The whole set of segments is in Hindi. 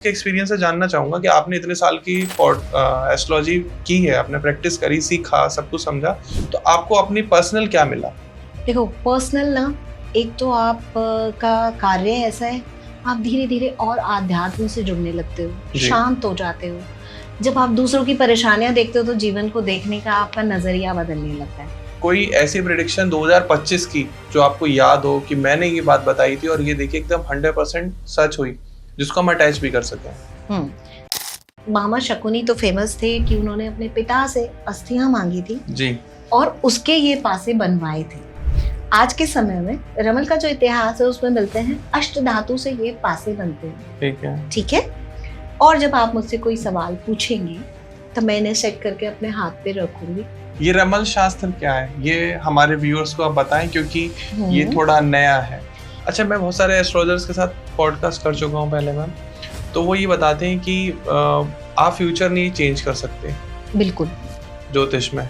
एक्सपीरियंस से जानना चाहूंगा कि आपने इतने साल की एस्ट्रोलॉजी की है, आपने प्रैक्टिस करी, सीखा, सब कुछ समझा, तो आपको अपनी पर्सनल क्या मिला? देखो पर्सनल ना, एक तो आप का कार्य ऐसा है, आप धीरे धीरे और आध्यात्म से जुड़ने लगते हो, शांत हो जाते हो। जब आप दूसरों की परेशानियां देखते हो तो जीवन को देखने का आपका नजरिया बदलने लगता है। कोई ऐसी प्रेडिक्शन 2025 की जो आपको याद हो कि मैंने ये बात बताई थी और ये देखिए एकदम 100% सच हुई, जिसको हम अटैच भी कर सकें? मामा शकुनी तो फेमस थे कि उन्होंने अपने पिता से अस्थियां मांगी थी जी, और उसके ये पासे बनवाए थे। आज के समय में रमल का जो इतिहास है उसमें मिलते हैं अष्ट धातु से ये पासे बनते हैं। ठीक है। और जब आप मुझसे कोई सवाल पूछेंगे तो मैं इन्हें सेट करके अपने हाथ पे रखूंगी। ये रमल शास्त्र क्या है, ये हमारे व्यूअर्स को आप बताएं, क्योंकि ये थोड़ा नया है। अच्छा, मैं बहुत सारे एस्ट्रोलॉजर्स के साथ पॉडकास्ट कर चुका हूँ पहले मैम, तो वो ये बताते हैं कि आप फ्यूचर नहीं चेंज कर सकते बिल्कुल ज्योतिष में।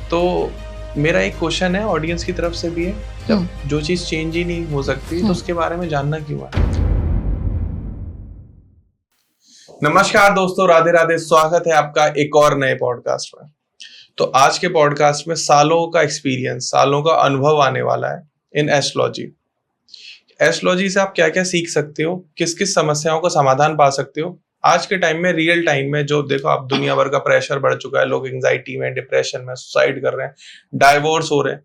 तो मेरा एक क्वेश्चन है ऑडियंस की तरफ से भी है, जब जो चीज चेंज ही नहीं हो सकती तो उसके बारे में जानना क्यों है? नमस्कार दोस्तों, राधे राधे, स्वागत है आपका एक और नए पॉडकास्ट में। तो आज के पॉडकास्ट में सालों का एक्सपीरियंस, सालों का अनुभव आने वाला है इन एस्ट्रोलॉजी। एस्ट्रोलॉजी से आप क्या क्या सीख सकते हो, किस किस समस्याओं का समाधान पा सकते हो आज के टाइम में, रियल टाइम में। जो देखो आप, दुनिया भर का प्रेशर बढ़ चुका है, लोग एंजाइटी में, डिप्रेशन में, सुसाइड कर रहे हैं, डाइवोर्स हो रहे हैं,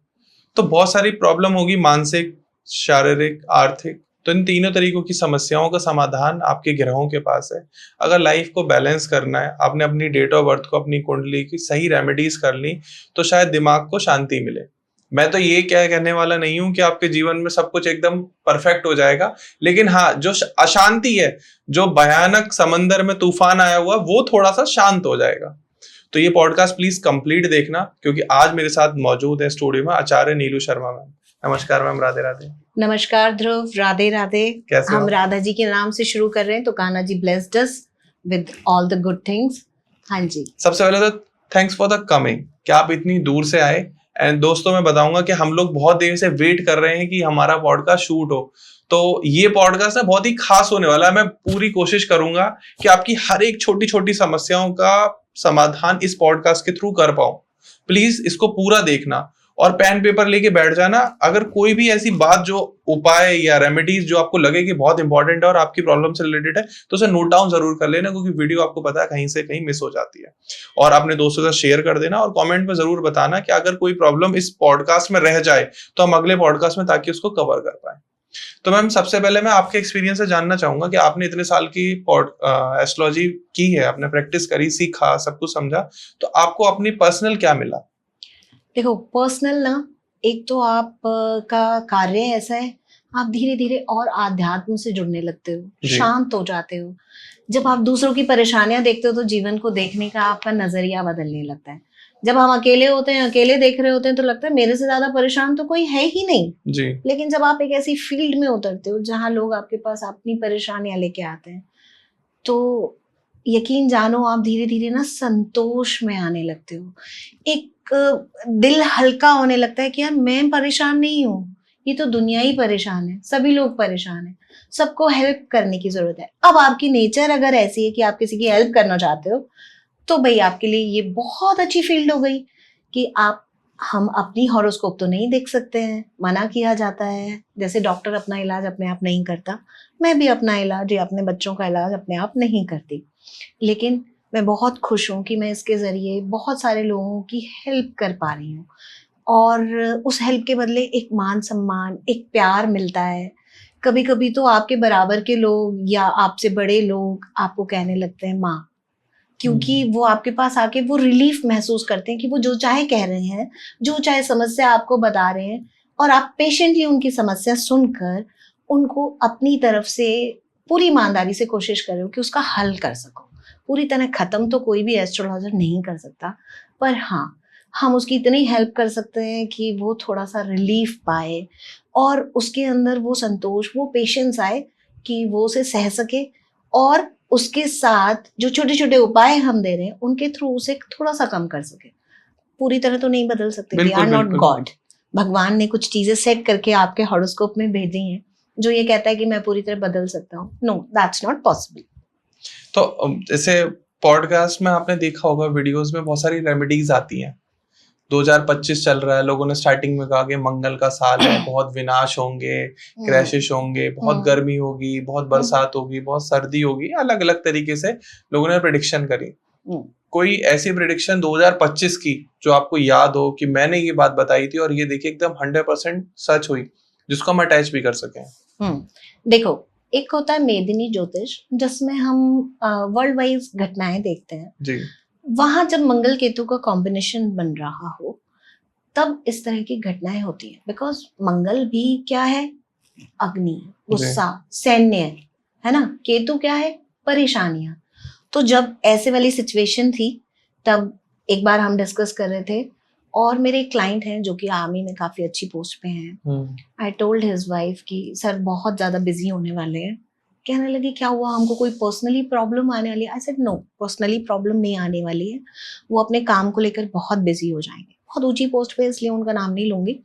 तो बहुत सारी प्रॉब्लम होगी, मानसिक, शारीरिक, आर्थिक। तो इन तीनों तरीकों की समस्याओं का समाधान आपके ग्रहों के पास है। अगर लाइफ को बैलेंस करना है, आपने अपनी डेट ऑफ बर्थ को, अपनी कुंडली की सही रेमेडीज कर ली, तो शायद दिमाग को शांति मिले। मैं तो ये क्या कहने वाला नहीं हूं कि आपके जीवन में सब कुछ एकदम परफेक्ट हो जाएगा, लेकिन हाँ, जो अशांति है, जो भयानक समंदर में तूफान आया हुआ, वो थोड़ा सा शांत हो जाएगा। तो ये पॉडकास्ट प्लीज कंप्लीट देखना, क्योंकि आज मेरे साथ मौजूद है स्टूडियो में आचार्य नीलू शर्मा मैम। नमस्कार मैम, राधे राधे। नमस्कार ध्रुव, राधे राधे। कैसे हम राधा जी के नाम से शुरू कर रहे हैं तो Kanha ji blessed us with all the good things. हाँ जी, सबसे पहले तो थैंक्स फॉर द कमिंग, कि आप इतनी दूर से आए। एंड दोस्तों, मैं बताऊंगा कि हम लोग बहुत देर से वेट कर रहे हैं कि हमारा पॉडकास्ट शूट हो, तो ये पॉडकास्ट ना बहुत ही खास होने वाला है। मैं पूरी कोशिश करूंगा कि आपकी हर एक छोटी छोटी समस्याओं का समाधान इस पॉडकास्ट के थ्रू कर पाऊं। प्लीज इसको पूरा देखना और पेन पेपर लेके बैठ जाना। अगर कोई भी ऐसी बात, जो उपाय या रेमेडीज जो आपको लगे कि बहुत इंपॉर्टेंट है और आपकी प्रॉब्लम से रिलेटेड है, तो उसे नोट डाउन जरूर कर लेना, क्योंकि वीडियो आपको पता है कहीं से कहीं मिस हो जाती है। और अपने दोस्तों के साथ शेयर कर देना और कमेंट में जरूर बताना कि अगर कोई प्रॉब्लम इस पॉडकास्ट में रह जाए तो हम अगले पॉडकास्ट में ताकि उसको कवर कर पाए। तो मैम, सबसे पहले मैं आपके एक्सपीरियंस से जानना चाहूंगा कि आपने इतने साल की एस्ट्रोलॉजी की है, आपने प्रैक्टिस करी, सीखा, सब कुछ समझा, तो आपको अपनी पर्सनल क्या मिला? देखो पर्सनल ना, एक तो आप का कार्य ऐसा है, आप धीरे धीरे और आध्यात्म से जुड़ने लगते हो, शांत हो जाते हो। जब आप दूसरों की परेशानियां देखते हो तो जीवन को देखने का आपका नजरिया बदलने लगता है। जब हम अकेले होते हैं, अकेले देख रहे होते हैं, तो लगता है मेरे से ज्यादा परेशान तो कोई है ही नहीं जी। लेकिन जब आप एक ऐसी फील्ड में उतरते हो जहां लोग आपके पास अपनी परेशानियां लेके आते हैं, तो यकीन जानो आप धीरे धीरे ना संतोष में आने लगते हो। एक दिल हल्का होने लगता है कि यार मैं परेशान नहीं हूँ, ये तो दुनिया ही परेशान है, सभी लोग परेशान हैं, सबको हेल्प करने की जरूरत है। अब आपकी नेचर अगर ऐसी है कि आप किसी की हेल्प करना चाहते हो, तो भाई आपके लिए ये बहुत अच्छी फील्ड हो गई कि हम अपनी हॉरोस्कोप तो नहीं देख सकते हैं, मना किया जाता है। जैसे डॉक्टर अपना इलाज अपने आप नहीं करता, मैं भी अपना इलाज या अपने बच्चों का इलाज अपने आप नहीं करती, लेकिन मैं बहुत खुश हूँ कि मैं इसके ज़रिए बहुत सारे लोगों की हेल्प कर पा रही हूँ। और उस हेल्प के बदले एक मान सम्मान, एक प्यार मिलता है। कभी कभी तो आपके बराबर के लोग या आपसे बड़े लोग आपको कहने लगते हैं माँ, क्योंकि वो आपके पास आके वो रिलीफ महसूस करते हैं कि वो जो चाहे कह रहे हैं, जो चाहे समस्या आपको बता रहे हैं, और आप पेशेंटली उनकी समस्या सुनकर उनको अपनी तरफ से पूरी ईमानदारी से कोशिश कर रहे हो कि उसका हल कर सको। पूरी तरह खत्म तो कोई भी एस्ट्रोलॉजर नहीं कर सकता, पर हाँ, हम उसकी इतनी हेल्प कर सकते हैं कि वो थोड़ा सा रिलीफ पाए और उसके अंदर वो संतोष, वो पेशेंस आए कि वो उसे सह सके, और उसके साथ जो छोटे छोटे उपाय हम दे रहे हैं उनके थ्रू उसे थोड़ा सा कम कर सके। पूरी तरह तो नहीं बदल सकते, वी आर नॉट गॉड। भगवान ने कुछ चीजें सेट करके आपके हॉरोस्कोप में भेजी हैं जो ये कहता है कि मैं पूरी तरह बदल सकता हूँ, नो, दैट्स नॉट पॉसिबल। तो जैसे पॉडकास्ट में आपने देखा होगा, वीडियोस में बहुत सारी रेमेडीज आती हैं। 2025 चल रहा है, लोगों ने स्टार्टिंग में कहा कि मंगल का साल है, बहुत विनाश होंगे, क्रैशेस होंगे, बहुत गर्मी होगी, बहुत बरसात होगी, बहुत सर्दी होगी, अलग अलग तरीके से लोगों ने प्रेडिक्शन करी। कोई ऐसी प्रेडिक्शन 2025 की जो आपको याद हो कि मैंने ये बात बताई थी और ये देखिए एकदम 100% सच हुई, जिसको हम अटैच भी कर सकें? देखो, एक होता है मेदिनी ज्योतिष, जिसमें हम वर्ल्ड वाइज घटनाएं देखते हैं जी। वहां जब मंगल केतु का कॉम्बिनेशन बन रहा हो तब इस तरह की घटनाएं होती है, बिकॉज मंगल भी क्या है, अग्नि, गुस्सा, सैन्य है ना। केतु क्या है, परेशानियां। तो जब ऐसे वाली सिचुएशन थी तब एक बार हम डिस्कस कर रहे थे, और मेरे एक क्लाइंट हैं जो कि आर्मी में काफी अच्छी पोस्ट पे हैं। आई टोल्ड हिज वाइफ कि सर बहुत ज्यादा बिजी होने वाले हैं। कहने लगी क्या हुआ, हमको कोई पर्सनली प्रॉब्लम आने वाली है? I said no, personally problem नहीं आने वाली है, वो अपने काम को लेकर बहुत बिजी हो जाएंगे। बहुत ऊंची पोस्ट पे, इसलिए उनका नाम नहीं लूंगी।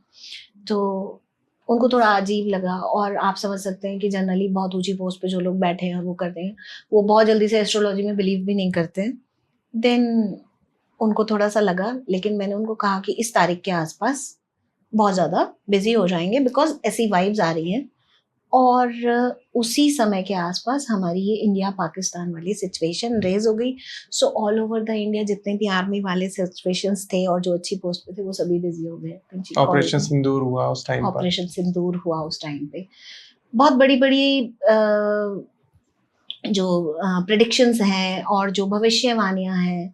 तो उनको थोड़ा अजीब लगा, और आप समझ सकते हैं कि जनरली बहुत ऊंची पोस्ट पे जो लोग बैठे हैं और वो करते हैं, वो बहुत जल्दी से एस्ट्रोलॉजी में बिलीव भी नहीं करते हैं। देन उनको थोड़ा सा लगा, लेकिन मैंने उनको कहा कि इस तारीख के आसपास बहुत ज़्यादा बिजी हो जाएंगे, बिकॉज ऐसी वाइब्स आ रही हैं। और उसी समय के आसपास हमारी ये इंडिया पाकिस्तान वाली सिचुएशन रेज हो गई। So all over the India जितने भी आर्मी वाले सिचुएशंस थे और जो अच्छी पोस्ट पे थे वो सभी बिजी हो गए। ऑपरेशन सिंदूर हुआ उस टाइम पर। ऑपरेशन सिंदूर हुआ उस टाइम पे। बहुत बड़ी बड़ी जो प्रेडिक्शंस हैं और जो भविष्यवाणियां हैं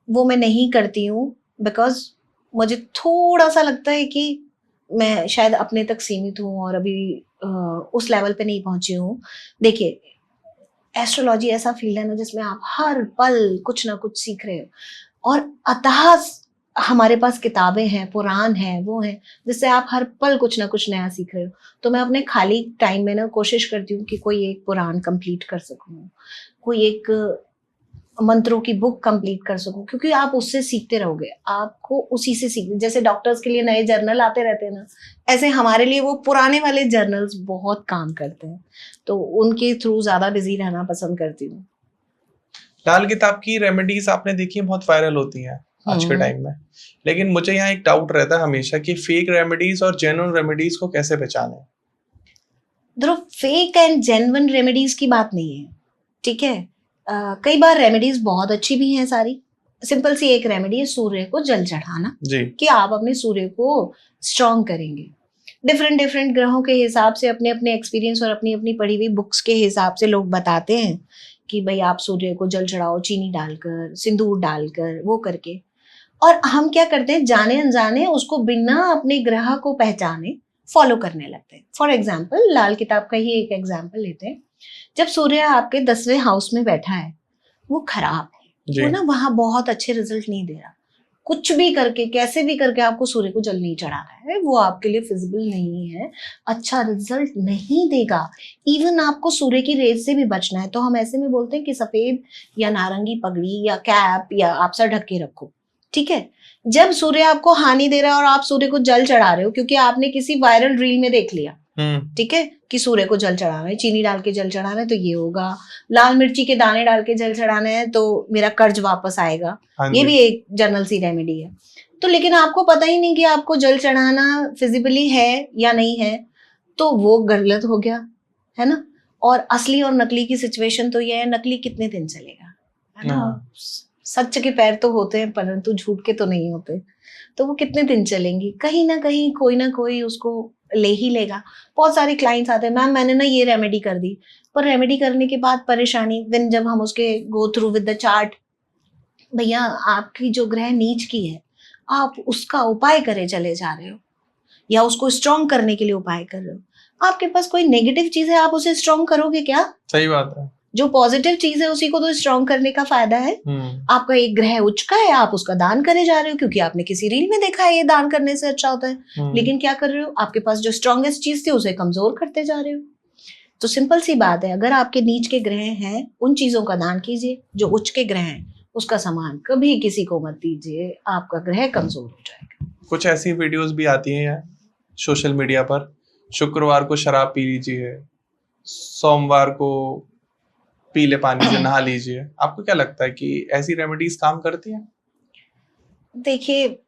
वो मैं नहीं करती हूँ, बिकॉज मुझे थोड़ा सा लगता है कि मैं शायद अपने तक सीमित हूँ और अभी उस लेवल पे नहीं पहुंची हूँ। देखिए, एस्ट्रोलॉजी ऐसा फील्ड है ना जिसमें आप हर पल कुछ ना कुछ सीख रहे हो, और अतः हमारे पास किताबें हैं, पुराण हैं, वो हैं जिससे आप हर पल कुछ ना कुछ नया सीख रहे हो। तो मैं अपने खाली टाइम में ना कोशिश करती हूँ कि कोई एक पुराण कंप्लीट कर सकूँ, कोई एक मंत्रों की बुक कंप्लीट कर सकूं, क्योंकि आप उससे सीखते रहोगे, आपको उसी से सीख। जैसे डॉक्टर्स के लिए नए जर्नल आते रहते हैं ना, ऐसे हमारे लिए वो पुराने वाले जर्नल्स बहुत काम करते हैं। तो उनके थ्रू ज्यादा बिजी रहना पसंद करती हूँ। लाल किताब की रेमेडीज आपने देखी है, बहुत वायरल होती हैं आज के टाइम में, लेकिन मुझे यहाँ एक डाउट रहता है हमेशा कि फेक रेमेडीज और जेन्युइन रेमेडीज को कैसे पहचानें? देखो, फेक एंड जेन्युइन रेमेडीज की बात नहीं है, ठीक है। कई बार रेमेडीज बहुत अच्छी भी हैं सारी। सिंपल सी एक रेमेडी है, सूर्य को जल चढ़ाना, जी। कि आप अपने सूर्य को स्ट्रॉन्ग करेंगे। डिफरेंट डिफरेंट ग्रहों के हिसाब से अपने अपने एक्सपीरियंस और अपनी अपनी पढ़ी हुई बुक्स के हिसाब से लोग बताते हैं कि भाई आप सूर्य को जल चढ़ाओ, चीनी डालकर, सिंदूर डालकर, वो करके। और हम क्या करते हैं, जाने अनजाने उसको बिना अपने ग्रह को पहचाने फॉलो करने लगते हैं। फॉर एग्जाम्पल, लाल किताब का ही एक एग्जाम्पल लेते हैं। जब सूर्य आपके 10वें हाउस में बैठा है, वो खराब है, वो ना वहां बहुत अच्छे रिजल्ट नहीं दे रहा। कुछ भी करके, कैसे भी करके आपको सूर्य को जल नहीं चढ़ाना है, वो आपके लिए फिजिबल नहीं है, अच्छा रिजल्ट नहीं देगा। इवन आपको सूर्य की रेज से भी बचना है तो हम ऐसे में बोलते हैं कि सफेद या नारंगी पगड़ी या कैप या आप सर ढक के रखो, ठीक है। जब सूर्य आपको हानि दे रहा है और आप सूर्य को जल चढ़ा रहे हो क्योंकि आपने किसी वायरल रील में देख लिया, ठीक है, कि सूर्य को जल चढ़ाना है, चीनी डाल के जल चढ़ाना है तो ये होगा, लाल मिर्ची के दाने डाल के जल चढ़ाना है तो मेरा कर्ज वापस आएगा, ये भी एक जनरल सी रेमेडी है। तो लेकिन आपको पता ही नहीं कि आपको जल चढ़ाना फिजिबली है या नहीं है, तो वो गलत हो गया, है ना। और असली और नकली की सिचुएशन तो ये है, नकली कितने दिन चलेगा, है ना। सच के पैर तो होते हैं परंतु झूठ के तो नहीं होते, तो वो कितने दिन चलेंगी, कहीं ना कोई उसको ले ही लेगा। बहुत सारे क्लाइंट्स आते हैं, मैम मैंने ना ये रेमेडी कर दी, पर रेमेडी करने के बाद परेशानी, देन जब हम उसके गो थ्रू विद द चार्ट, भैया आपकी जो ग्रह नीच की है आप उसका उपाय करे चले जा रहे हो या उसको स्ट्रॉन्ग करने के लिए उपाय कर रहे हो। आपके पास कोई नेगेटिव चीज है, आप उसे स्ट्रॉन्ग करोगे क्या? सही बात है। जो पॉजिटिव चीज है उसी को तो स्ट्रॉन्ग करने का फायदा है। आपका एक ग्रह उच्च का है, आप उसका दान करे जा रहे हो क्योंकि आपने किसी रील में देखा है ये दान करने से अच्छा होता है, लेकिन क्या कर रहे हो, आपके पास जो स्ट्रॉन्गेस्ट चीज थी उसे कमजोर करते जा रहे हो। तो सिंपल सी बात है, अगर आपके नीच के ग्रह हैं उन चीजों का दान कीजिए, जो उच्च के ग्रह हैं उसका सामान कभी किसी को मत दीजिए, आपका ग्रह कमजोर हो जाएगा। कुछ ऐसी वीडियोस भी आती हैं सोशल मीडिया पर शुक्रवार को शराब पी लीजिए, सोमवार को पीले पानी से नहा लीजिए। आपको क्या लगता है कि ऐसी रेमेडीज काम करती हैं? देखिए,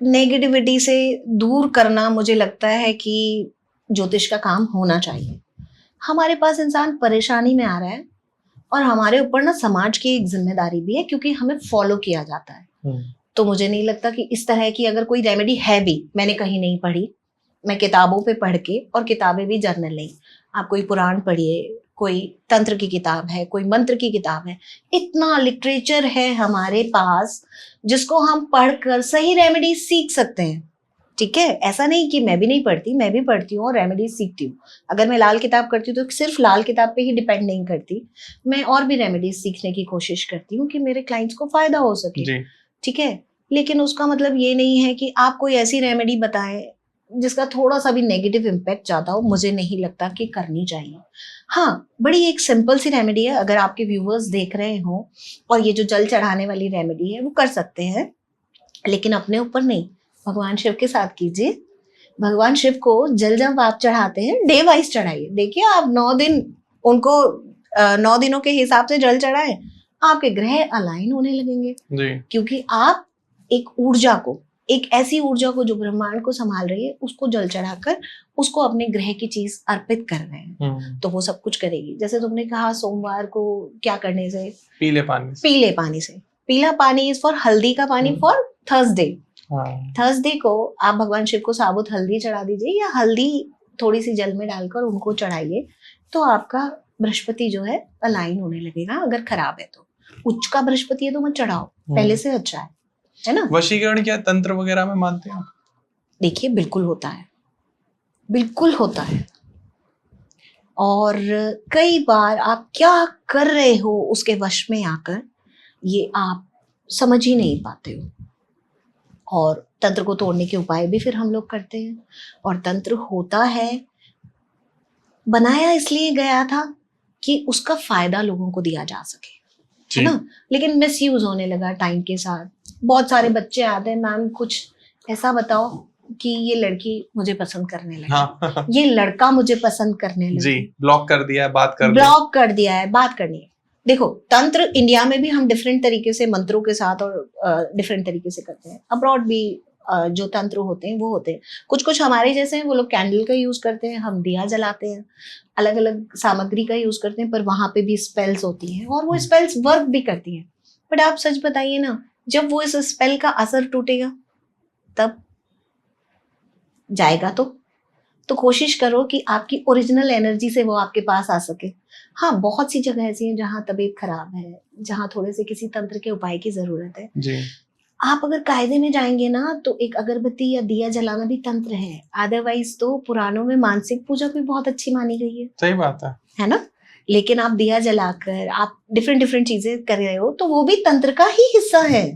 नेगेटिविटी से दूर करना मुझे लगता है कि ज्योतिष का काम होना चाहिए। हमारे पास इंसान परेशानी में आ रहा है और हमारे ऊपर ना समाज की एक जिम्मेदारी भी है, क्योंकि हमें फॉलो किया जाता है। तो मुझे नहीं लगता कि इस तरह की अगर कोई रेमेडी है भी, मैंने कहीं नहीं पढ़ी, मैं किताबों पे पढ़ के, और किताबें भी जर्नल नहीं, आप कोई पुराण पढ़िए, कोई तंत्र की किताब है, कोई मंत्र की किताब है, इतना लिटरेचर है हमारे पास जिसको हम पढ़कर सही रेमेडी सीख सकते हैं। ठीक है, ऐसा नहीं कि मैं भी नहीं पढ़ती, मैं भी पढ़ती हूँ और रेमेडी सीखती हूँ। अगर मैं लाल किताब करती हूँ तो सिर्फ लाल किताब पे ही डिपेंड नहीं करती, मैं और भी रेमेडीज सीखने की कोशिश करती हूँ कि मेरे क्लाइंट्स को फायदा हो सके। ठीक है, लेकिन उसका मतलब ये नहीं है कि आप कोई ऐसी रेमेडी बताएं जिसका थोड़ा सा भी नेगेटिव इम्पैक्ट ज्यादा हो। मुझे नहीं लगता कि करनी चाहिए। हाँ, बड़ी एक सिंपल सी रेमेडी है, अगर आपके व्यूअर्स देख रहे हो और ये जो जल चढ़ाने वाली रेमेडी है वो कर सकते हैं, लेकिन अपने ऊपर नहीं, भगवान शिव के साथ कीजिए। भगवान शिव को जल जब आप चढ़ाते हैं डे वाइज चढ़ाइए। देखिए, आप 9 दिन उनको 9 दिनों के हिसाब से जल चढ़ाएं, आपके ग्रह अलाइन होने लगेंगे जी। क्योंकि आप एक ऊर्जा को, एक ऐसी ऊर्जा को जो ब्रह्मांड को संभाल रही है, उसको जल चढ़ाकर उसको अपने ग्रह की चीज अर्पित कर रहे हैं, तो वो सब कुछ करेगी। जैसे तुमने कहा सोमवार को क्या करने से, पीले पानी से। पीला पानी इज फॉर हल्दी का पानी फॉर थर्सडे। थर्सडे को आप भगवान शिव को साबुत हल्दी चढ़ा दीजिए, या हल्दी थोड़ी सी जल में डालकर उनको चढ़ाइए, तो आपका बृहस्पति जो है अलाइन होने लगेगा। अगर खराब है तो उच्च का बृहस्पति है तो मत चढ़ाओ, पहले से अच्छा है ना। वशीकरण क्या तंत्र वगैरह में मानते हैं? देखिए, बिल्कुल होता है, बिल्कुल होता है। और कई बार आप क्या कर रहे हो उसके वश में आकर ये आप समझ ही नहीं पाते हो, और तंत्र को तोड़ने के उपाय भी फिर हम लोग करते हैं। और तंत्र होता है, बनाया इसलिए गया था कि उसका फायदा लोगों को दिया जा सके, है ना। लेकिन मिसयूज होने लगा टाइम के साथ। बहुत सारे बच्चे आते हैं, मैम कुछ ऐसा बताओ कि ये लड़की मुझे पसंद करने लगी, हाँ। ये लड़का मुझे पसंद करने लगा जी, ब्लॉक कर दिया है, ब्लॉक कर दिया है, बात करनी है। देखो, तंत्र इंडिया में भी हम डिफरेंट तरीके से मंत्रों के साथ और डिफरेंट तरीके से करते हैं। अब्रॉड भी जो तंत्र होते हैं वो होते हैं, कुछ हमारे जैसे हैं, वो लोग कैंडल का यूज करते हैं, हम दिया जलाते हैं, अलग अलग सामग्री का यूज करते हैं, पर वहां पे भी स्पेल्स होती हैं और वो स्पेल्स वर्क भी करती हैं। बट आप सच बताइए ना, जब वो इस स्पेल का असर टूटेगा तब जाएगा। तो कोशिश करो कि आपकी ओरिजिनल एनर्जी से वो आपके पास आ सके। हाँ, बहुत सी जगह ऐसी हैं जहाँ तबीयत खराब है, जहाँ थोड़े से किसी तंत्र के उपाय की जरूरत है जी। आप अगर कायदे में जाएंगे ना, तो एक अगरबत्ती या दिया जलाना भी तंत्र है। अदरवाइज तो पुराणों में मानसिक पूजा भी बहुत अच्छी मानी गई है। सही बात है ना। लेकिन आप दिया जलाकर आप डिफरेंट चीजें कर रहे हो, तो वो भी तंत्र का ही हिस्सा है।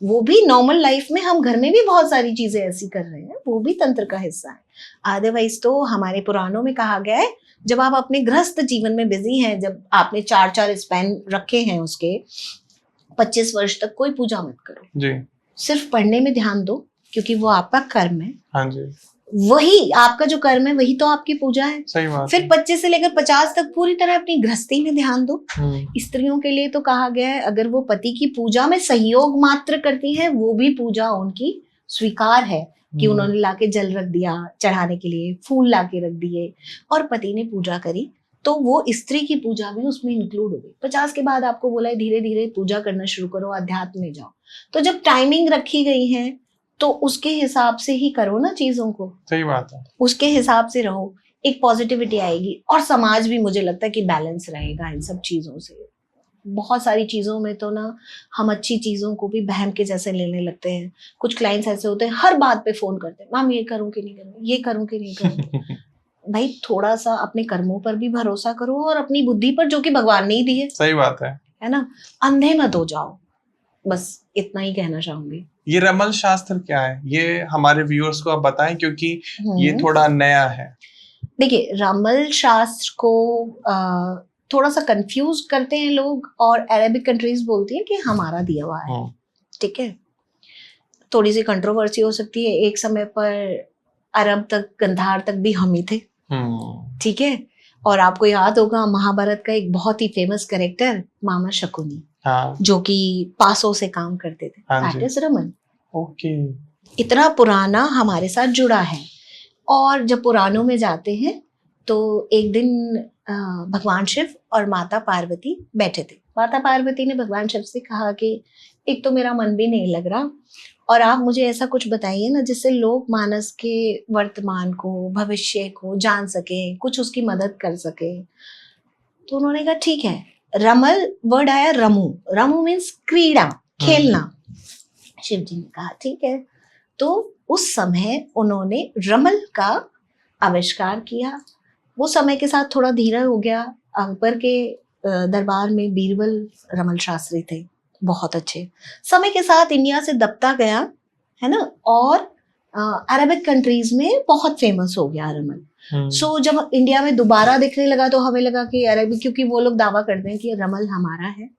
वो भी नॉर्मल लाइफ में हम घर में भी बहुत सारी चीजें ऐसी कर रहे हैं, वो भी तंत्र का हिस्सा है। अदरवाइज तो हमारे पुराणों में कहा गया है, जब आप अपने गृहस्थ जीवन में बिजी हैं, जब आपने 4 स्पैन रखे हैं उसके 25 वर्ष तक कोई पूजा मत करो जी। सिर्फ पढ़ने में ध्यान दो, क्योंकि वो आपका कर्म है। हाँ जी, वही आपका जो कर्म है वही तो आपकी पूजा है। सही बात। फिर 25 से लेकर 50 तक पूरी तरह अपनी गृहस्थी में ध्यान दो। स्त्रियों के लिए तो कहा गया है, अगर वो पति की पूजा में सहयोग मात्र करती हैं, वो भी पूजा उनकी स्वीकार है, कि उन्होंने लाके जल रख दिया चढ़ाने के लिए, फूल लाके रख दिए और पति ने पूजा करी, तो वो स्त्री की पूजा भी उसमें इंक्लूड हो गई। 50 के बाद आपको बोला है धीरे धीरे पूजा करना शुरू करो, अध्यात्म में जाओ। तो जब टाइमिंग रखी गई है तो उसके हिसाब से ही करो ना चीजों को। सही बात है, उसके हिसाब से रहो, एक पॉजिटिविटी आएगी और समाज भी मुझे लगता है कि बैलेंस रहेगा इन सब चीजों से। बहुत सारी चीजों में तो ना हम अच्छी चीजों को भी बहम के जैसे लेने लगते हैं। कुछ क्लाइंट्स ऐसे होते हैं, हर बात पे फोन करते हैं, मैम ये करूं कि नहीं करूं, ये करूं कि नहीं करूं। भाई, थोड़ा सा अपने कर्मों पर भी भरोसा करो और अपनी बुद्धि पर, जो कि भगवान ने ही दी है। सही बात है ना। अंधे मत हो जाओ, बस इतना ही कहना चाहूंगी। ये रमल शास्त्र क्या है, ये हमारे व्यूअर्स को आप बताएं, क्योंकि ये थोड़ा नया है। देखिए, रमल शास्त्र को थोड़ा सा कंफ्यूज करते हैं लोग, और अरेबिक कंट्रीज बोलती हैं कि हमारा दिया हुआ है। ठीक है, थोड़ी सी कंट्रोवर्सी हो सकती है। एक समय पर अरब तक, गंधार तक भी हम ही थे। ठीक है। और आपको याद होगा महाभारत का एक बहुत ही फेमस कैरेक्टर मामा शकुनी, हाँ जो कि पासों से काम करते थे, हाँ दैट जी। इज रमन। ओके। इतना पुराना हमारे साथ जुड़ा है। और जब पुराणों में जाते हैं तो एक दिन भगवान शिव और माता पार्वती बैठे थे। माता पार्वती ने भगवान शिव से कहा कि एक तो मेरा मन भी नहीं लग रहा, और आप मुझे ऐसा कुछ बताइए ना जिससे लोक मानस के वर्तमान को, भविष्य को जान सके, कुछ उसकी मदद कर सके। तो उन्होंने कहा ठीक है। रमल वर्ड आया रमू, रमू मीन्स क्रीड़ा, खेलना। शिव जी ने कहा ठीक है। तो उस समय उन्होंने रमल का आविष्कार किया। वो समय के साथ थोड़ा धीरे हो गया। अकबर के दरबार में बीरबल रमल शास्त्री थे, बहुत अच्छे। समय के साथ इंडिया से दबता गया, है ना, और अरबिक कंट्रीज में बहुत फेमस हो गया रमल। सो जब इंडिया में दोबारा दिखने लगा तो हमें लगा कि अरबिक, क्योंकि वो लोग दावा करते हैं कि रमल हमारा है।